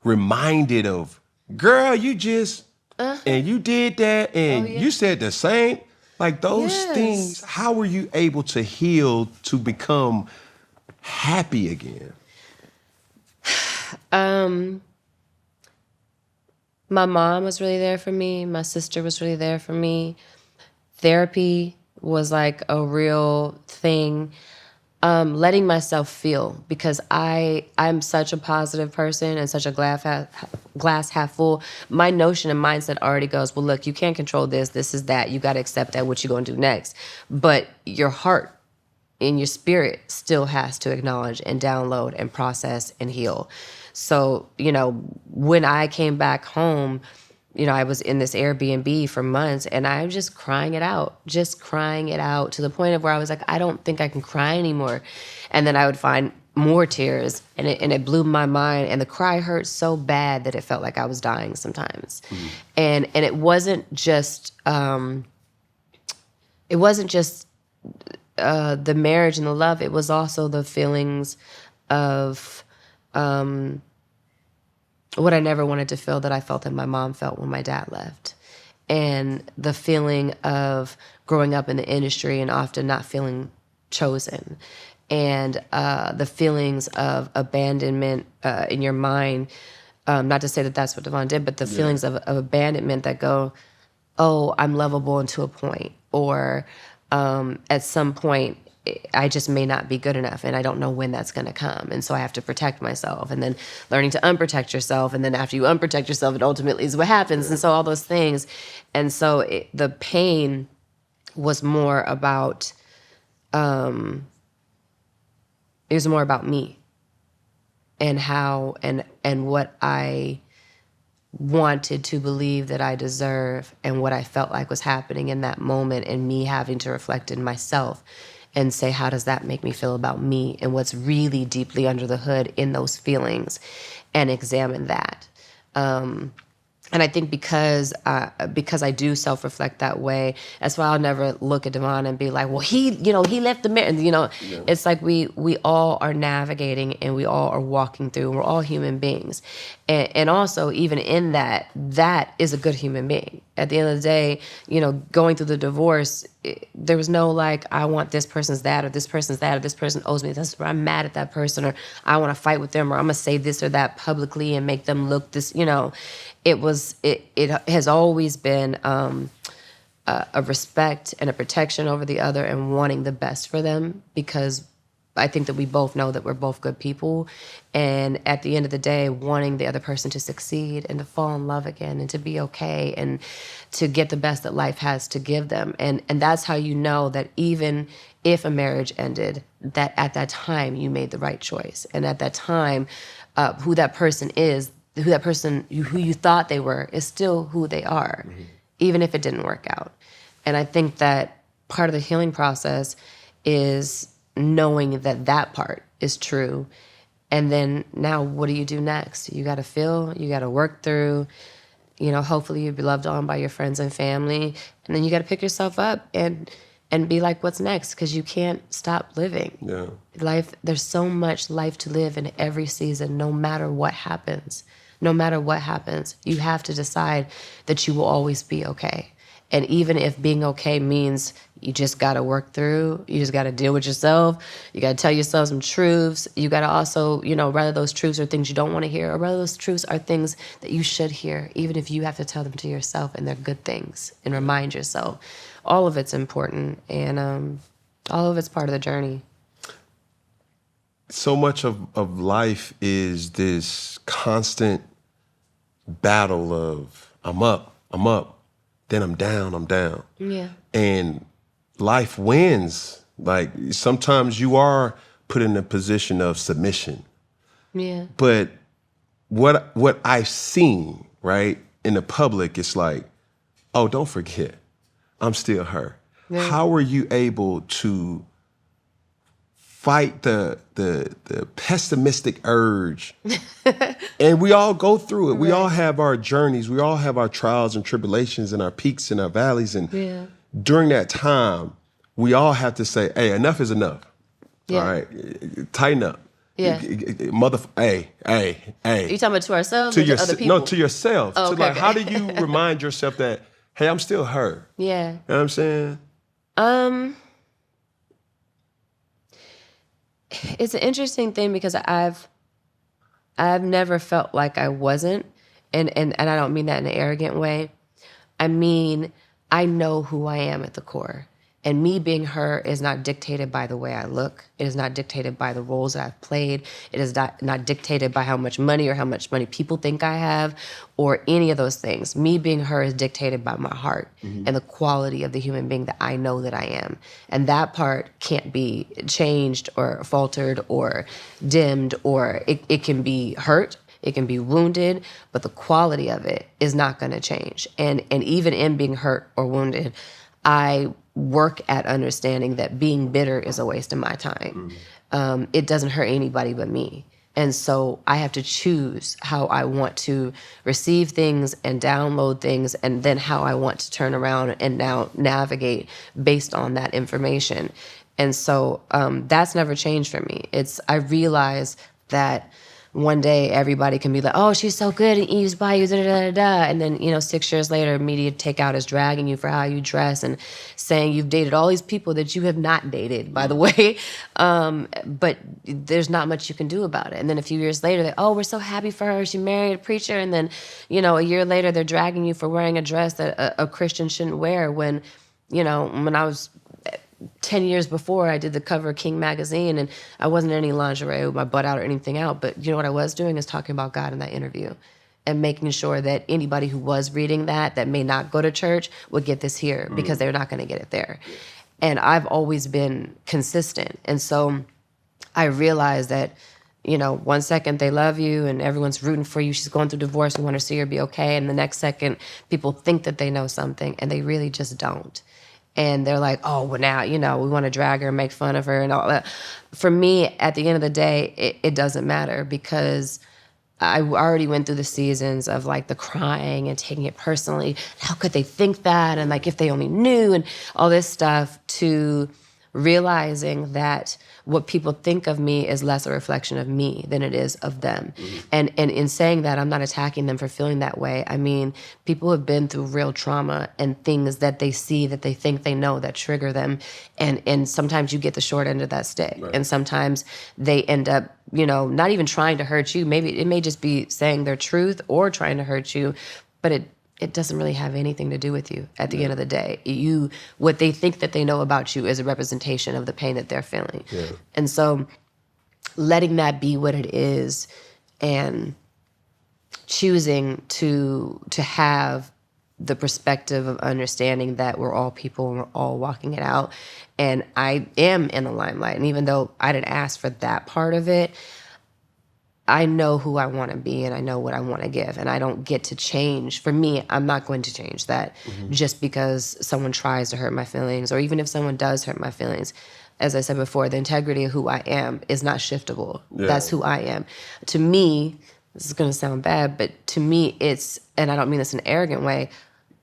reminded of, girl, you just, and you did that, and you said the same. Those things, how were you able to heal to become happy again? My mom was really there for me. My sister was really there for me. Therapy was a real thing. Letting myself feel, because I'm such a positive person and such a glass half full. My notion and mindset already goes, well, look, you can't control this. This is that. You got to accept that. What you going to do next? But your heart and your spirit still has to acknowledge and download and process and heal. So, when I came back home, I was in this Airbnb for months, and I was just crying it out to the point of where I was like, I don't think I can cry anymore. And then I would find more tears, and it blew my mind. And the cry hurt so bad that it felt like I was dying sometimes. And it wasn't just the marriage and the love. It was also the feelings of what I never wanted to feel that I felt that my mom felt when my dad left. And the feeling of growing up in the industry and often not feeling chosen. And the feelings of abandonment in your mind. Not to say that that's what DeVon did, but the feelings of abandonment that go, oh, I'm lovable until a point. Or at some point, I just may not be good enough, and I don't know when that's going to come. And so I have to protect myself, and then learning to unprotect yourself. And then after you unprotect yourself, it ultimately is what happens. And so all those things. And so the pain was more about, it was more about me and how, and what I wanted to believe that I deserve, and what I felt like was happening in that moment, and me having to reflect in myself and say, how does that make me feel about me, and what's really deeply under the hood in those feelings, and examine that. And I think because I do self-reflect that way, that's why I'll never look at DeVon and be like, well, he left the marriage. It's like we all are navigating, and we all are walking through, and we're all human beings. And also, even in that is a good human being. At the end of the day, going through the divorce, there was no I want this person's that, or this person's that, or this person owes me this, or I'm mad at that person, or I want to fight with them, or I'm going to say this or that publicly and make them look this, It has always been a respect and a protection over the other, and wanting the best for them, because I think that we both know that we're both good people. And at the end of the day, wanting the other person to succeed and to fall in love again and to be okay and to get the best that life has to give them. And that's how you know that even if a marriage ended, that at that time you made the right choice. And at that time, who that person is, who you thought they were, is still who they are, even if it didn't work out. And I think that part of the healing process is knowing that that part is true. And then now what do you do next? You got to feel, you got to work through, hopefully you'll be loved on by your friends and family. And then you got to pick yourself up and be like, what's next? Because you can't stop living. Yeah. Life, there's so much life to live in every season, no matter what happens. No matter what happens, you have to decide that you will always be okay. And even if being okay means you just got to work through, you just got to deal with yourself, you got to tell yourself some truths, you got to also, whether those truths are things you don't want to hear or whether those truths are things that you should hear, even if you have to tell them to yourself and they're good things, and remind yourself. All of it's important, and all of it's part of the journey. So much of life is this constant battle of I'm up, then I'm down. Yeah. And life wins. Like sometimes you are put in a position of submission. Yeah. But what I've seen, right, in the public, it's like, oh, don't forget, I'm still her. Yeah. How are you able to fight the pessimistic urge? And we all go through it. Right. We all have our journeys. We all have our trials and tribulations and our peaks and our valleys. And during that time, we all have to say, hey, enough is enough. Yeah. All right, tighten up. Yeah. Hey. You talking about to ourselves or to other people? No, to yourself. Oh, okay, how do you remind yourself that, hey, I'm still her? Yeah. You know what I'm saying? It's an interesting thing because I've never felt like I wasn't, and I don't mean that in an arrogant way. I mean, I know who I am at the core. And me being her is not dictated by the way I look. It is not dictated by the roles that I've played. It is not dictated by how much money people think I have or any of those things. Me being her is dictated by my heart and the quality of the human being that I know that I am. And that part can't be changed or faltered or dimmed, or it can be hurt. It can be wounded, but the quality of it is not going to change. And even in being hurt or wounded, I work at understanding that being bitter is a waste of my time. It doesn't hurt anybody but me. And so I have to choose how I want to receive things and download things, and then how I want to turn around and now navigate based on that information. And so that's never changed for me. I realize that one day everybody can be like, oh, she's so good and eased by you, da, da, da, da. And then, 6 years later, media takeout is dragging you for how you dress and saying you've dated all these people that you have not dated, by the way. But there's not much you can do about it. And then a few years later, we're so happy for her. She married a preacher. And then, a year later, they're dragging you for wearing a dress that a Christian shouldn't wear when I was 10 years before, I did the cover of King magazine, and I wasn't in any lingerie with my butt out or anything out. But what I was doing is talking about God in that interview and making sure that anybody who was reading that may not go to church would get this here, because they're not going to get it there. And I've always been consistent. And so I realized that, 1 second they love you and everyone's rooting for you. She's going through divorce. We want to see her be okay. And the next second, people think that they know something, and they really just don't. And they're like, oh, well, now, we want to drag her and make fun of her and all that. For me, at the end of the day, it doesn't matter, because I already went through the seasons of like the crying and taking it personally. How could they think that? And like, if they only knew, and all this stuff, to realizing that what people think of me is less a reflection of me than it is of them. And in saying that, I'm not attacking them for feeling that way. I mean, people have been through real trauma and things that they see, that they think they know, that trigger them. And sometimes you get the short end of that stick. Right. And sometimes they end up, not even trying to hurt you. Maybe it may just be saying their truth or trying to hurt you, but it doesn't really have anything to do with you at the end of the day. What they think that they know about you is a representation of the pain that they're feeling. Yeah. And so letting that be what it is and choosing to have the perspective of understanding that we're all people and we're all walking it out. And I am in the limelight. And even though I didn't ask for that part of it, I know who I want to be and I know what I want to give. And I don't get to change. For me, I'm not going to change that just because someone tries to hurt my feelings or even if someone does hurt my feelings. As I said before, the integrity of who I am is not shiftable. Yeah. That's who I am. To me, this is going to sound bad, but to me it's, and I don't mean this in an arrogant way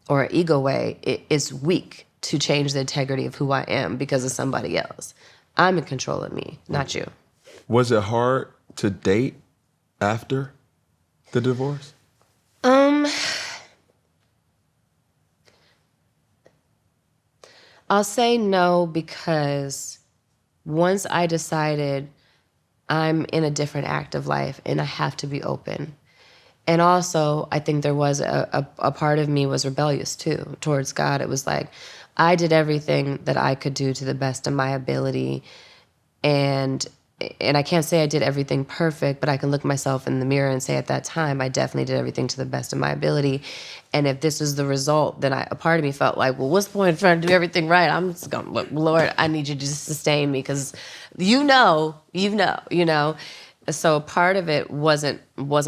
or an ego way, it's weak to change the integrity of who I am because of somebody else. I'm in control of me, not you. Was it hard to date after the divorce? I'll say no because once I decided I'm in a different active life and I have to be open. And also, I think there was a part of me was rebellious too towards God. It was like, I did everything that I could do to the best of my ability. And I can't say I did everything perfect, but I can look myself in the mirror and say at that time, I definitely did everything to the best of my ability. And if this was the result, then a part of me felt like, well, what's the point of trying to do everything right? I'm just going to look, Lord, I need you to just sustain me because you know. So part of it wasn't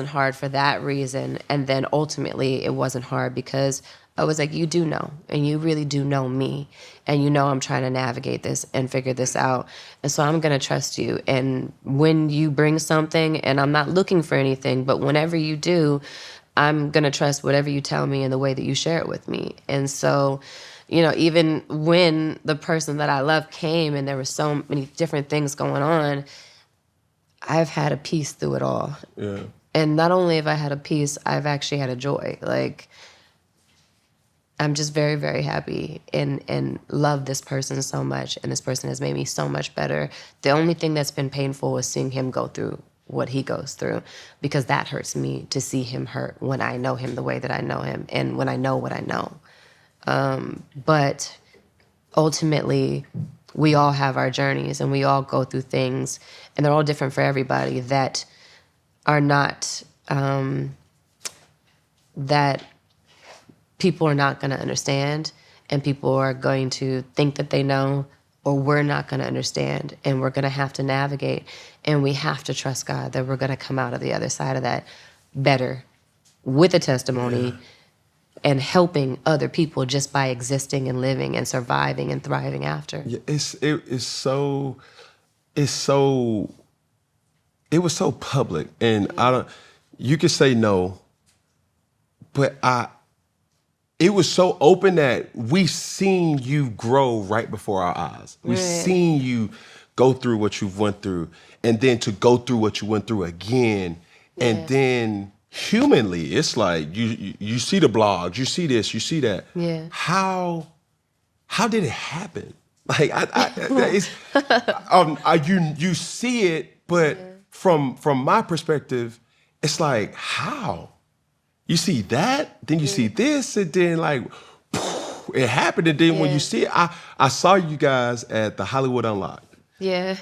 hard for that reason. And then ultimately it wasn't hard because I was like, you do know, and you really do know me, and you know I'm trying to navigate this and figure this out, and so I'm going to trust you. And when you bring something, and I'm not looking for anything, but whenever you do, I'm going to trust whatever you tell me and the way that you share it with me. And so, even when the person that I love came and there were so many different things going on, I've had a peace through it all. Yeah. And not only have I had a peace, I've actually had a joy. Like, I'm just very, very happy and love this person so much, and this person has made me so much better. The only thing that's been painful is seeing him go through what he goes through, because that hurts me to see him hurt when I know him the way that I know him and when I know what I know. But ultimately, we all have our journeys and we all go through things, and they're all different for everybody that are not, that people are not going to understand, and people are going to think that they know, or we're not going to understand, and we're going to have to navigate, and we have to trust God that we're going to come out of the other side of that better with a testimony and helping other people just by existing and living and surviving and thriving after. Yeah, it was so public, and you could say no, but it was so open that we seen you grow right before our eyes. We seen you go through what you've went through, and then to go through what you went through again, and then humanly, it's like you see the blogs, you see this, you see that. Yeah. How did it happen? Like you see it, but from my perspective, it's like how. You see that, then you see this, and then like, it happened. And then when you see it, I saw you guys at the Hollywood Unlocked. Yeah.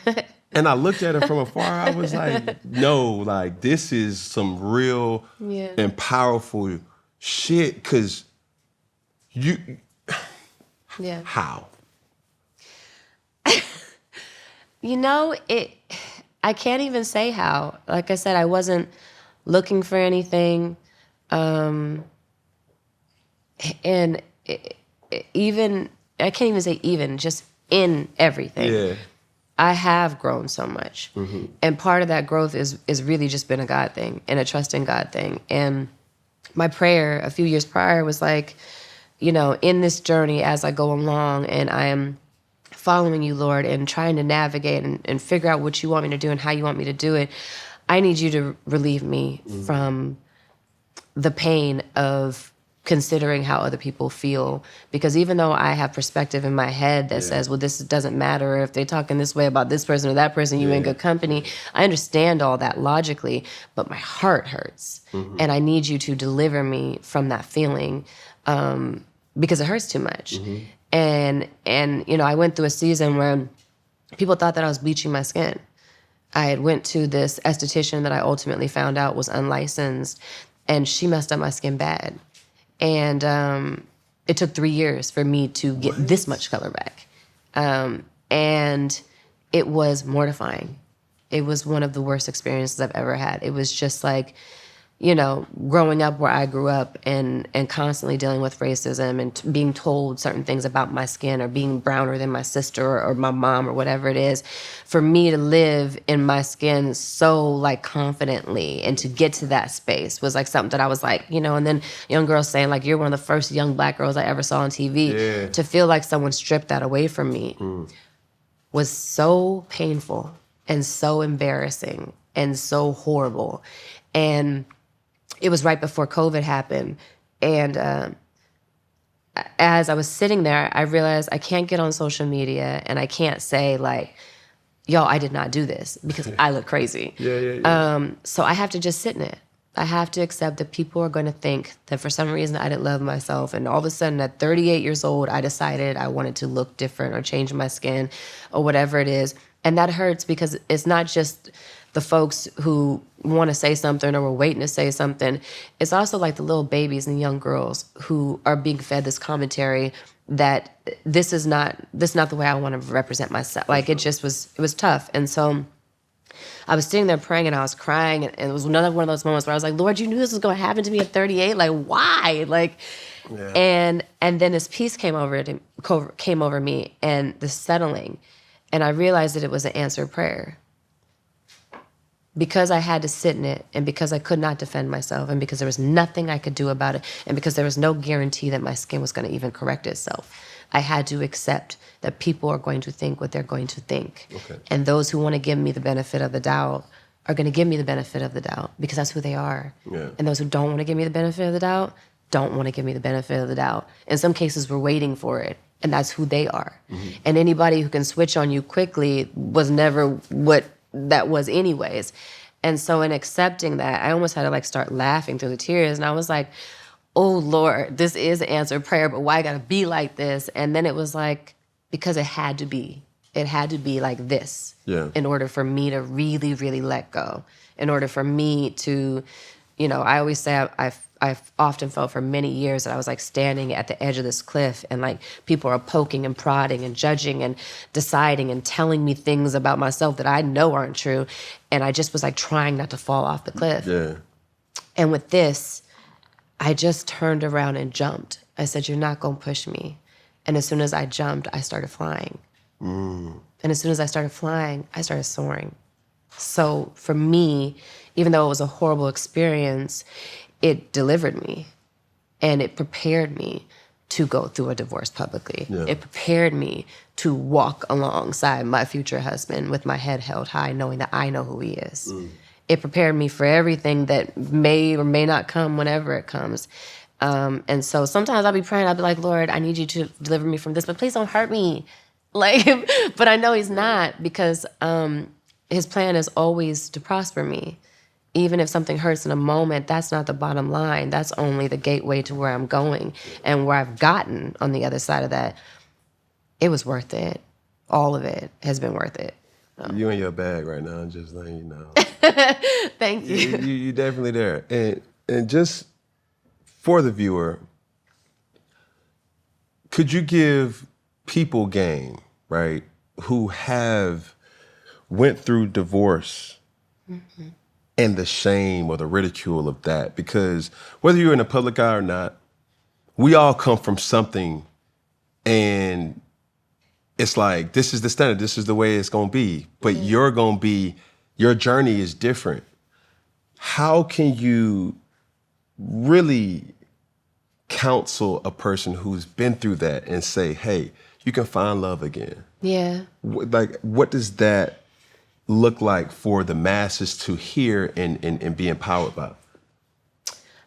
And I looked at it from afar. I was like, no, like this is some real and powerful shit. Because how? I can't even say how. Like I said, I wasn't looking for anything. And even, I can't even say even, just in everything. Yeah. I have grown so much. Mm-hmm. And part of that growth is really just been a God thing and a trust in God thing. And my prayer a few years prior was like, in this journey as I go along and I am following you, Lord, and trying to navigate and figure out what you want me to do and how you want me to do it, I need you to relieve me from the pain of considering how other people feel. Because even though I have perspective in my head that says, well, this doesn't matter if they're talking this way about this person or that person, you in good company. I understand all that logically, but my heart hurts. And I need you to deliver me from that feeling because it hurts too much. And you know, I went through a season where people thought that I was bleaching my skin. I had went to this esthetician that I ultimately found out was unlicensed, and she messed up my skin bad. And it took 3 years for me to get this much color back. And it was mortifying. It was one of the worst experiences I've ever had. It was just like, you know, growing up where I grew up and constantly dealing with racism and being told certain things about my skin or being browner than my sister or my mom or whatever it is, for me to live in my skin so like confidently and to get to that space was like something that I was like, you know, and then young girls saying like, you're one of the first young Black girls I ever saw on TV. To feel like someone stripped that away from me was so painful and so embarrassing and so horrible. And it was right before COVID happened. And as I was sitting there, I realized I can't get on social media and I can't say like, yo, I did not do this because I look crazy. So I have to just sit in it. I have to accept that people are going to think that for some reason I didn't love myself. And all of a sudden at 38 years old, I decided I wanted to look different or change my skin or whatever it is. And that hurts because it's not just the folks who want to say something or were waiting to say something. It's also like the little babies and young girls who are being fed this commentary that this is not the way I want to represent myself. Like it was tough. And so I was sitting there praying and I was crying, and it was another one of those moments where I was like, Lord, you knew this was going to happen to me at 38. Like, why? Like, and then this peace came over me and the settling, and I realized that it was an answered prayer. Because I had to sit in it, and because I could not defend myself, and because there was nothing I could do about it, and because there was no guarantee that my skin was going to even correct itself, I had to accept that people are going to think what they're going to think. And those who want to give me the benefit of the doubt are going to give me the benefit of the doubt because that's who they are. And those who don't want to give me the benefit of the doubt don't want to give me the benefit of the doubt. In some cases, we're waiting for it, and that's who they are. And anybody who can switch on you quickly was never what that was anyways. And so in accepting that, I almost had to like start laughing through the tears. And I was like, oh Lord, this is an answered prayer, but why I gotta be like this? And then it was like, because it had to be like this in order for me to really, really let go. In order for me to, you know, I always say I've often felt for many years that I was like standing at the edge of this cliff and like people are poking and prodding and judging and deciding and telling me things about myself that I know aren't true. And I just was like trying not to fall off the cliff. And with this, I just turned around and jumped. I said, you're not gonna push me. And as soon as I jumped, I started flying. And as soon as I started flying, I started soaring. So for me, even though it was a horrible experience, it delivered me and it prepared me to go through a divorce publicly. It prepared me to walk alongside my future husband with my head held high, knowing that I know who he is. It prepared me for everything that may or may not come whenever it comes. And so sometimes I'll be praying, I'll be like, Lord, I need you to deliver me from this, but please don't hurt me. Like, but I know he's not, because his plan is always to prosper me. Even if something hurts in a moment, that's not the bottom line. That's only the gateway to where I'm going and where I've gotten on the other side of that. It was worth it. All of it has been worth it. So. You in your bag right now, just letting you know. Thank you. You definitely there. And just for the viewer, could you give people game, right, who have went through divorce and the shame or the ridicule of that? Because whether you're in the public eye or not, we all come from something, and it's like, this is the standard, this is the way it's gonna be, but your journey is different. How can you really counsel a person who's been through that and say, hey, you can find love again? Yeah. Like, what does that look like for the masses to hear and be empowered by?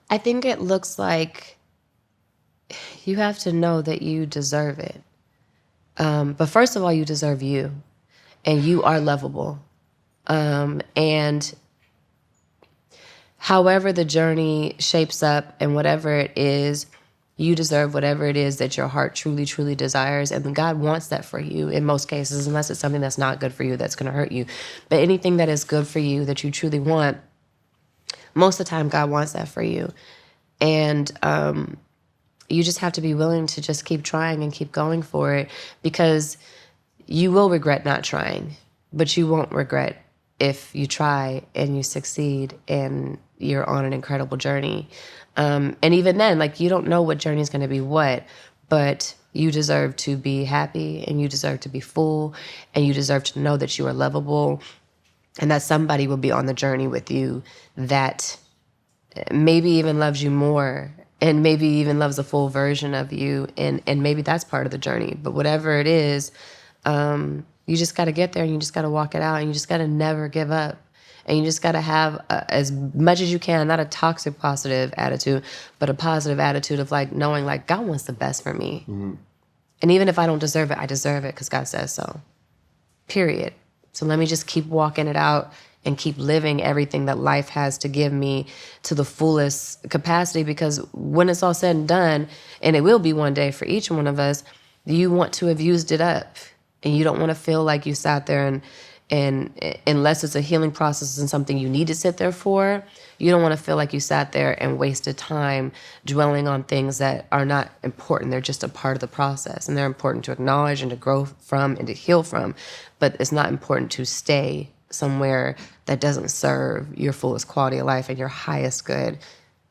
I think it looks like you have to know that you deserve it. But first of all, you deserve you, and you are lovable. And however the journey shapes up and whatever it is, you deserve whatever it is that your heart truly, truly desires. And God wants that for you in most cases, unless it's something that's not good for you, that's going to hurt you. But anything that is good for you, that you truly want, most of the time God wants that for you. And you just have to be willing to just keep trying and keep going for it, because you will regret not trying, but you won't regret if you try and you succeed and you're on an incredible journey. And even then, like, you don't know what journey is going to be what, but you deserve to be happy, and you deserve to be full, and you deserve to know that you are lovable, and that somebody will be on the journey with you that maybe even loves you more, and maybe even loves a full version of you, and maybe that's part of the journey. But whatever it is, you just got to get there, and you just got to walk it out, and you just got to never give up. And you just got to have as much as you can, not a toxic positive attitude, but a positive attitude of, like, knowing, like, God wants the best for me. Mm-hmm. And even if I don't deserve it, I deserve it because God says so. Period. So let me just keep walking it out and keep living everything that life has to give me to the fullest capacity, because when it's all said and done, and it will be one day for each one of us, you want to have used it up. And you don't want to feel like you sat there and unless it's a healing process and something you need to sit there for, you don't want to feel like you sat there and wasted time dwelling on things that are not important. They're just a part of the process, and they're important to acknowledge and to grow from and to heal from. But it's not important to stay somewhere that doesn't serve your fullest quality of life and your highest good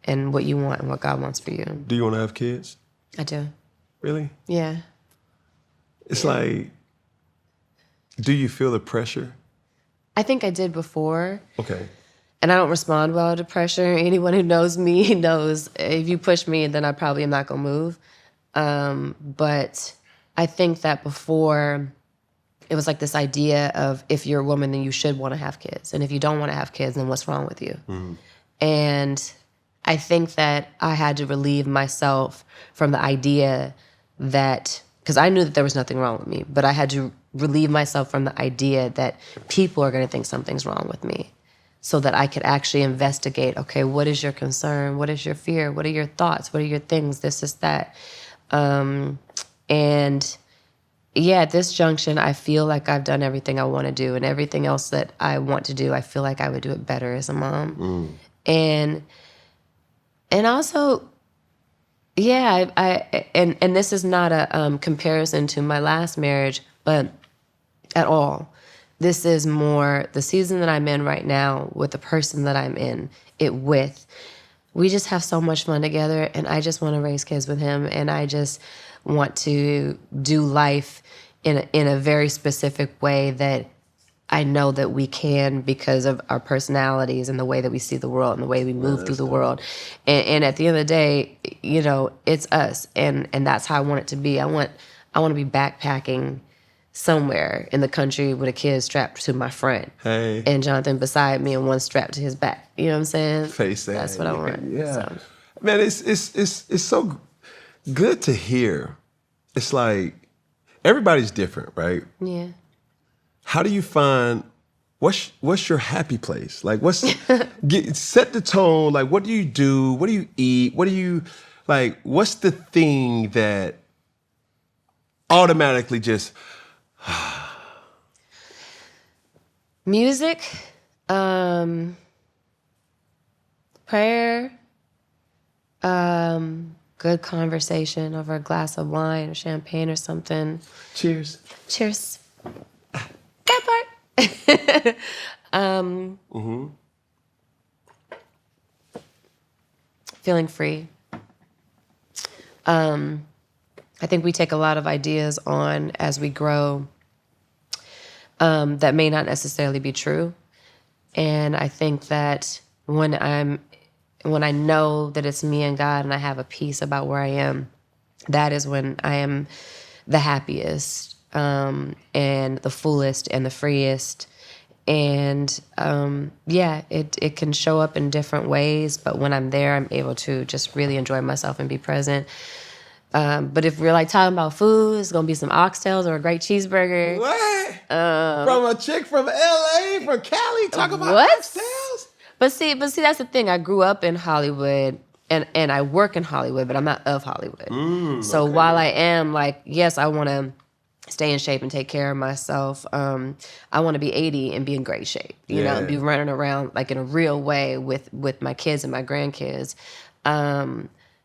and what you want and what God wants for you. Do you want to have kids? I do. Really? Yeah. It's like, do you feel the pressure? I think I did before. Okay. And I don't respond well to pressure. Anyone who knows me knows if you push me, then I probably am not going to move. But I think that before, it was like this idea of, if you're a woman, then you should want to have kids. And if you don't want to have kids, then what's wrong with you? Mm-hmm. And I think that I had to relieve myself from the idea that, because I knew that there was nothing wrong with me, but I had to relieve myself from the idea that people are going to think something's wrong with me, so that I could actually investigate, okay, what is your concern? What is your fear? What are your thoughts? What are your things? This is that. And yeah, at this junction, I feel like I've done everything I want to do, and everything else that I want to do, I feel like I would do it better as a mom. And also, yeah, and this is not a comparison to my last marriage, but at all. This is more the season that I'm in right now with the person that I'm in it with. We just have so much fun together, and I just want to raise kids with him, and I just want to do life in a very specific way that I know that we can, because of our personalities and the way that we see the world and the way we move through the world. And at the end of the day, you know, it's us, and that's how I want it to be. I want to be backpacking somewhere in the country with a kid strapped to my front. Hey. And Jonathan beside me and one strapped to his back. You know what I'm saying? Face that. That's what I want. Yeah. So. Man, it's so good to hear. It's like, everybody's different, right? Yeah. How do you find, what's your happy place? Like, set the tone. Like, what do you do? What do you eat? What do you, like, what's the thing that automatically just... Music, prayer, good conversation over a glass of wine or champagne or something. Cheers. Cheers. That part. Feeling free. I think we take a lot of ideas on as we grow that may not necessarily be true. And I think that when I know that it's me and God and I have a peace about where I am, that is when I am the happiest and the fullest and the freest. And yeah, it can show up in different ways, but when I'm there, I'm able to just really enjoy myself and be present. But if we're like talking about food, it's gonna be some oxtails or a great cheeseburger. What? From a chick from LA, from Cali, talk about what? oxtails? But see, that's the thing. I grew up in Hollywood and I work in Hollywood, but I'm not of Hollywood. So while I am like, yes, I want to stay in shape and take care of myself. I want to be 80 and be in great shape, you know, and be running around like in a real way with my kids and my grandkids.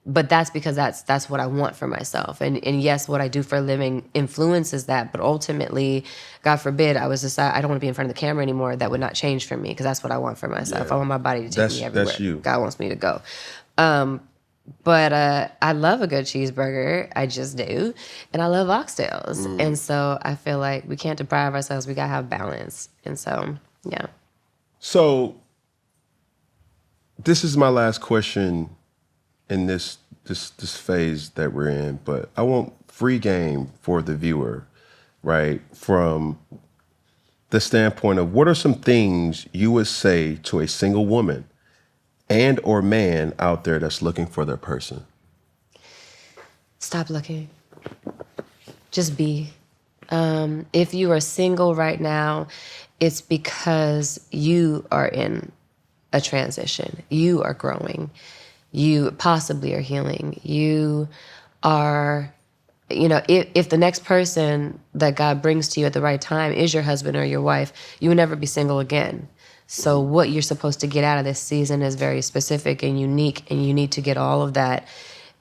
But that's because that's what I want for myself. And yes, what I do for a living influences that. But ultimately, God forbid, I don't want to be in front of the camera anymore. That would not change for me because that's what I want for myself. I want my body to take me everywhere. That's you. God wants me to go. But I love a good cheeseburger. I just do. And I love oxtails. And so I feel like we can't deprive ourselves. We got to have balance. And so, yeah. So this is my last question in this phase that we're in, but I want free game for the viewer, right? From the standpoint of what are some things you would say to a single woman and or man out there that's looking for their person? Stop looking. Just be. If you are single right now, it's because you are in a transition. You are growing. You possibly are healing. You are, you know, if the next person that God brings to you at the right time is your husband or your wife, you will never be single again. So what you're supposed to get out of this season is very specific and unique, and you need to get all of that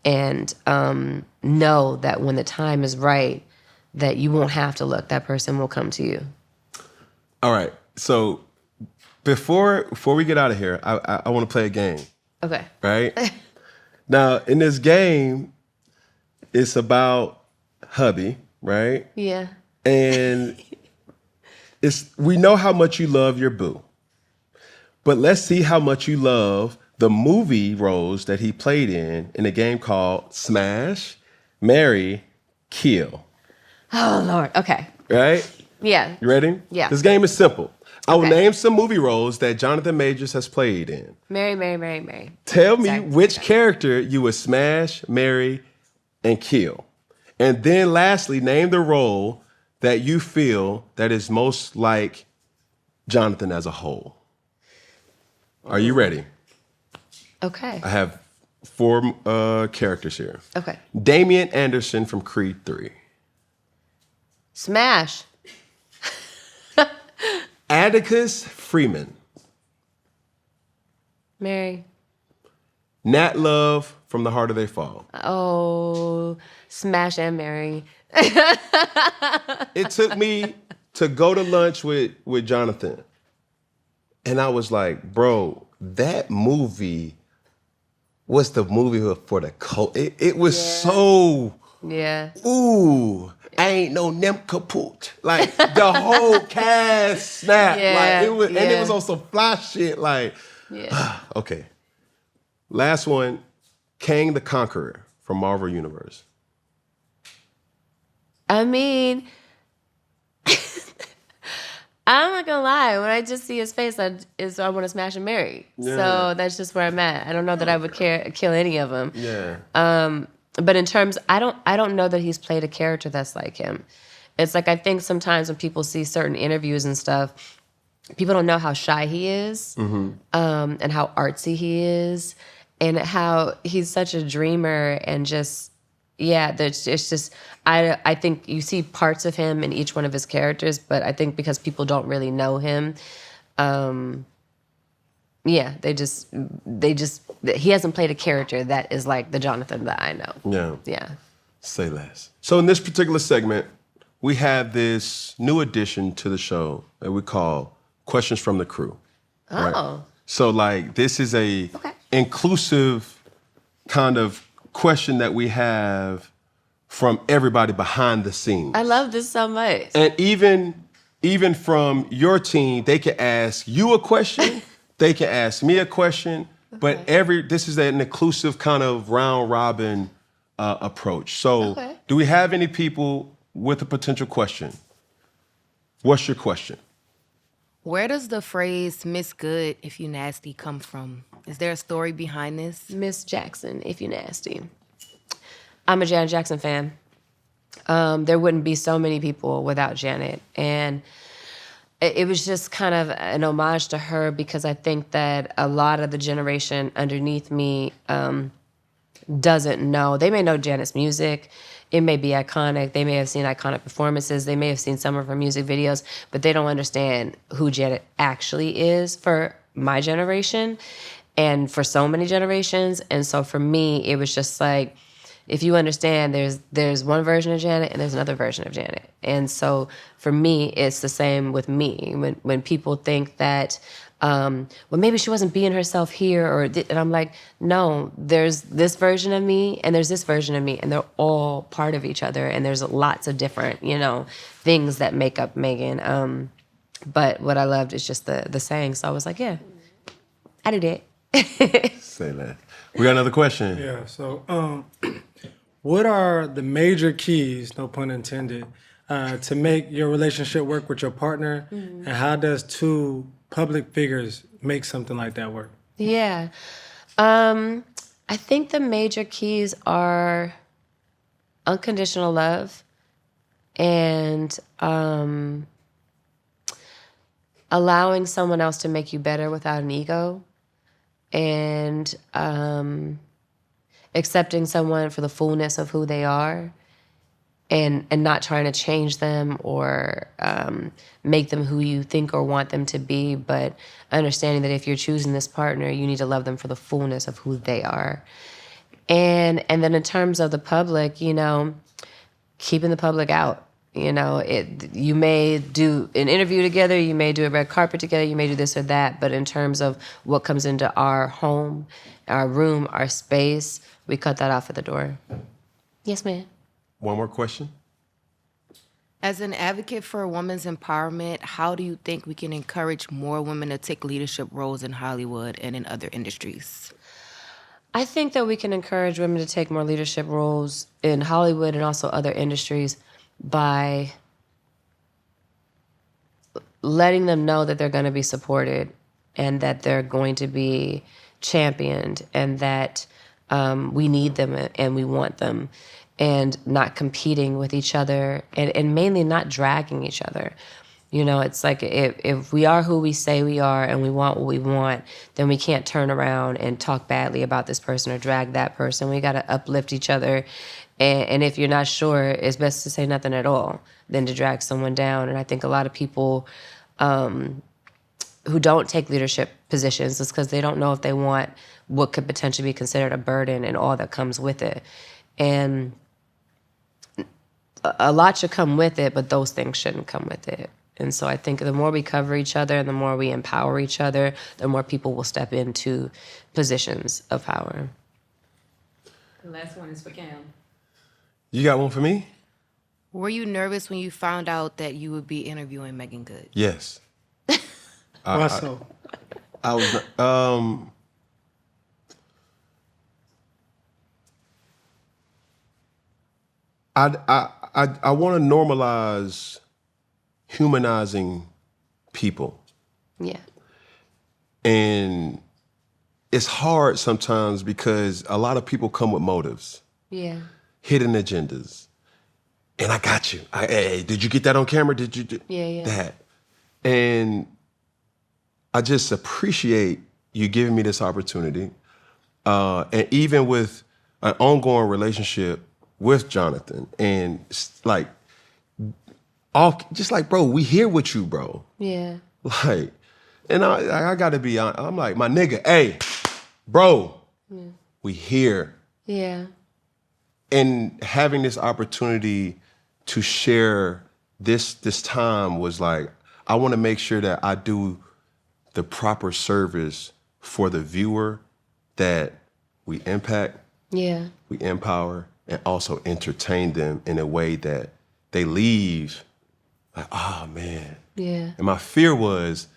and know that when the time is right, that you won't have to look. That person will come to you. All right. So before we get out of here, I want to play a game. Okay. Right? Now, in this game, it's about hubby, right? Yeah. And we know how much you love your boo. But let's see how much you love the movie roles that he played in a game called Smash, Marry, Kill. Oh, Lord. Okay. Right? Yeah. You ready? Yeah. This game is simple. I will name some movie roles that Jonathan Majors has played in. Marry. Tell me which character you would smash, marry, and kill. And then lastly, name the role that you feel that is most like Jonathan as a whole. Are you ready? Okay. I have 4 characters here. Okay. Damian Anderson from Creed 3. Smash. Atticus Freeman. Marry. Nat Love from The Harder They Fall. Oh, smash and marry. It took me to go to lunch with Jonathan. And I was like, bro, that movie was the movie for the cult. It was so, ooh, I ain't no nem kaput. Like the whole cast snapped. Like it was, and it was on some fly shit. Like, okay. Last one, Kang the Conqueror from Marvel Universe. I mean, I'm not gonna lie. When I just see his face, I want to smash and marry. Yeah. So that's just where I'm at. I don't know that I would kill any of them. Yeah. But in terms, I don't know that he's played a character that's like him. It's like I think sometimes when people see certain interviews and stuff, people don't know how shy he is, and how artsy he is, and how he's such a dreamer and just. Yeah, it's just, I think you see parts of him in each one of his characters, but I think because people don't really know him, he hasn't played a character that is like the Jonathan that I know. Yeah. Yeah. Say less. So in this particular segment, we have this new addition to the show that we call Questions from the Crew. Oh. Right? So like, this is a inclusive kind of question that we have from everybody behind the scenes. I love this so much. And even from your team, they can ask you a question, they can ask me a question, but this is an inclusive kind of round robin approach. So do we have any people with a potential question? What's your question? Where does the phrase "Miss Good if you nasty" come from? Is there a story behind this? Miss Jackson, if you nasty. I'm a Janet Jackson fan. There wouldn't be so many people without Janet. And it was just kind of an homage to her because I think that a lot of the generation underneath me doesn't know. They may know Janet's music. It may be iconic. They may have seen iconic performances. They may have seen some of her music videos, but they don't understand who Janet actually is for my generation and for so many generations. And so for me, it was just like, if you understand, there's one version of Janet and there's another version of Janet. And so for me, it's the same with me. When people think that, well, maybe she wasn't being herself here, and I'm like, no, there's this version of me and there's this version of me, and they're all part of each other. And there's lots of different, things that make up Meagan. But what I loved is just the saying. So I was like, yeah, I did it. Say that. We got another question. Yeah, so what are the major keys, no pun intended, to make your relationship work with your partner? And how does two public figures make something like that work? Yeah. I think the major keys are unconditional love and allowing someone else to make you better without an ego, and accepting someone for the fullness of who they are, and not trying to change them or make them who you think or want them to be, but understanding that if you're choosing this partner, you need to love them for the fullness of who they are. And then in terms of the public, keeping the public out. You may do an interview together, you may do a red carpet together, you may do this or that, but in terms of what comes into our home, our room, our space, we cut that off at the door. Yes, ma'am. One more question. As an advocate for women's empowerment, how do you think we can encourage more women to take leadership roles in Hollywood and in other industries? I think that we can encourage women to take more leadership roles in Hollywood and also other industries by letting them know that they're going to be supported and that they're going to be championed and that we need them and we want them, and not competing with each other and mainly not dragging each other. It's like if we are who we say we are and we want what we want, then we can't turn around and talk badly about this person or drag that person. We got to uplift each other. And if you're not sure, it's best to say nothing at all than to drag someone down. And I think a lot of people who don't take leadership positions is because they don't know if they want what could potentially be considered a burden and all that comes with it. And a lot should come with it, but those things shouldn't come with it. And so I think the more we cover each other and the more we empower each other, the more people will step into positions of power. The last one is for Cam. You got one for me? Were you nervous when you found out that you would be interviewing Meagan Good? Yes. Why so? I was. I want to normalize humanizing people. Yeah. And it's hard sometimes because a lot of people come with motives. Yeah. Hidden agendas. And I got you. Hey, did you get that on camera? Did you do Yeah. that? And I just appreciate you giving me this opportunity. And even with an ongoing relationship with Jonathan, and like, just like, bro, we here with you, bro. Yeah. Like, and I gotta be honest. I'm like, my nigga, hey, bro, we here. Yeah. And having this opportunity to share this time was like, I want to make sure that I do the proper service for the viewer, that we impact, Yeah. we empower, and also entertain them in a way that they leave like, oh man. Yeah. And my fear was,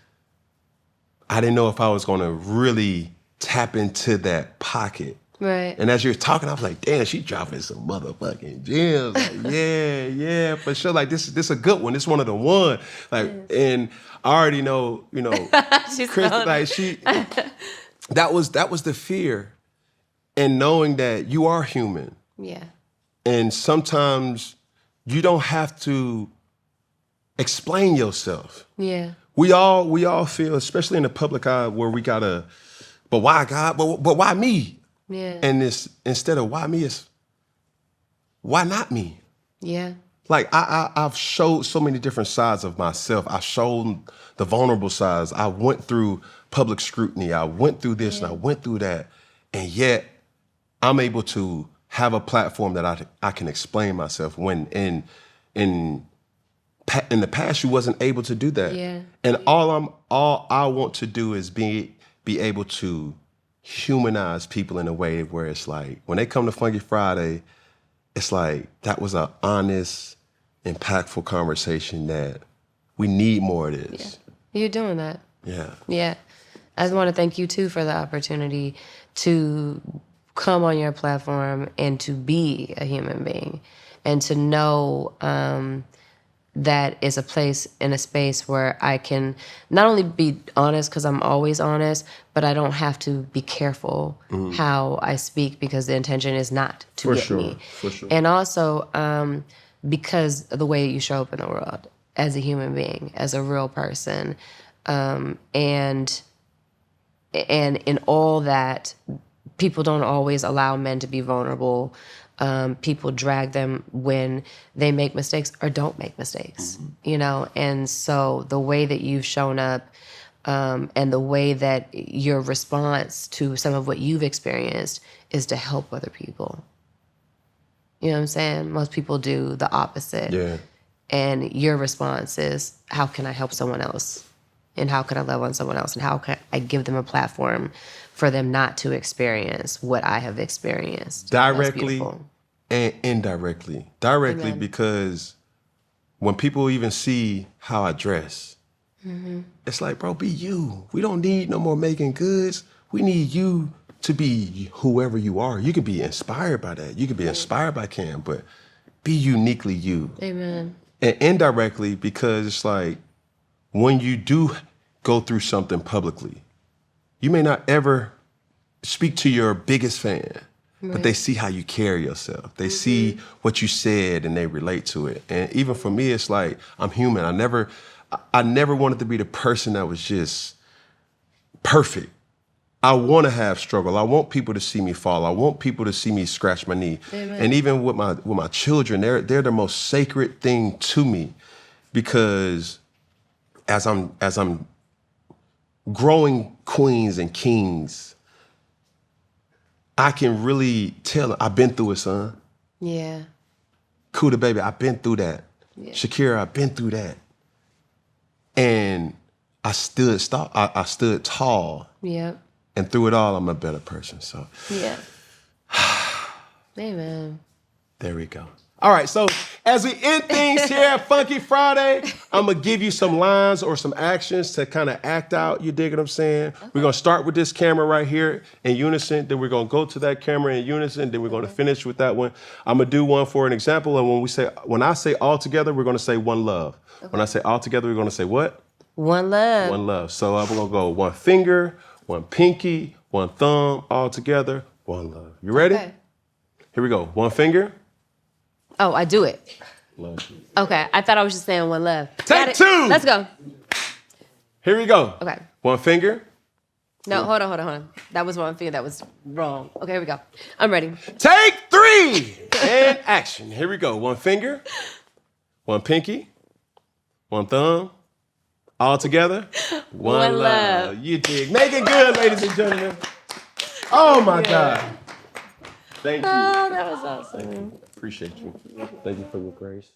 I didn't know if I was going to really tap into that pocket. Right. And as you're talking, I was like, damn, she dropping some motherfucking gems. Like, yeah, for sure. Like, this a good one. This one of the one. Like, and I already know, Kristin, like that was the fear. And knowing that you are human. Yeah. And sometimes you don't have to explain yourself. Yeah. We all feel, especially in the public eye, where we gotta, but why God? But why me? Yeah. And this, instead of why me, it's why not me? Yeah. Like I've showed so many different sides of myself. I showed the vulnerable sides. I went through public scrutiny. I went through this and I went through that. And yet I'm able to have a platform that I can explain myself when in the past you wasn't able to do that. Yeah. And all I want to do is be able to humanize people in a way where it's like when they come to Funky Friday, it's like that was an honest, impactful conversation that we need more of this. Yeah. You're doing that. Yeah. Yeah. I just want to thank you too for the opportunity to come on your platform and to be a human being and to know that is a place in a space where I can not only be honest because I'm always honest, but I don't have to be careful how I speak because the intention is not to get me. For sure. And also because of the way you show up in the world as a human being, as a real person, and in all that, people don't always allow men to be vulnerable. People drag them when they make mistakes or don't make mistakes, you know? And so the way that you've shown up and the way that your response to some of what you've experienced is to help other people. You know what I'm saying? Most people do the opposite. Yeah. And your response is, how can I help someone else? And how can I love on someone else? And how can I give them a platform for them not to experience what I have experienced? Directly and indirectly. Directly because when people even see how I dress, it's like, bro, be you. We don't need no more Meagan goods. We need you to be whoever you are. You can be inspired by that. You can be inspired by Cam, but be uniquely you. Amen. And indirectly because it's like, when you do go through something publicly, you may not ever speak to your biggest fan, but they see how you carry yourself. They see what you said and they relate to it. And even for me, it's like, I'm human. I never wanted to be the person that was just perfect. I want to have struggle. I want people to see me fall. I want people to see me scratch my knee. Amen. And even with my children, they're the most sacred thing to me because as I'm growing queens and kings, I can really tell I've been through it, son. Yeah. Kuda baby, I've been through that. Yeah. Shakira, I've been through that. And I stood tall. Yep. And through it all, I'm a better person. So yeah. Amen. There we go. All right, so as we end things here at Funky Friday, I'm going to give you some lines or some actions to kind of act out. You dig what I'm saying? Okay. We're going to start with this camera right here in unison. Then we're going to go to that camera in unison. Then we're going to finish with that one. I'm going to do one for an example. And when I say all together, we're going to say one love. Okay. When I say all together, we're going to say what? One love. One love. So I'm going to go one finger, one pinky, one thumb, all together, one love. You ready? Okay. Here we go. One finger. Oh, I do it. Love you. Okay, I thought I was just saying one love. Take two. Let's go. Here we go. Okay. One finger. No, hold on. That was one finger that was wrong. Okay, here we go. I'm ready. Take three. And action. Here we go. One finger. One pinky. One thumb. All together. One love. You dig. Make it good, ladies and gentlemen. Oh, my God. Thank you. Oh, that was awesome. Appreciate you. Thank you for your grace.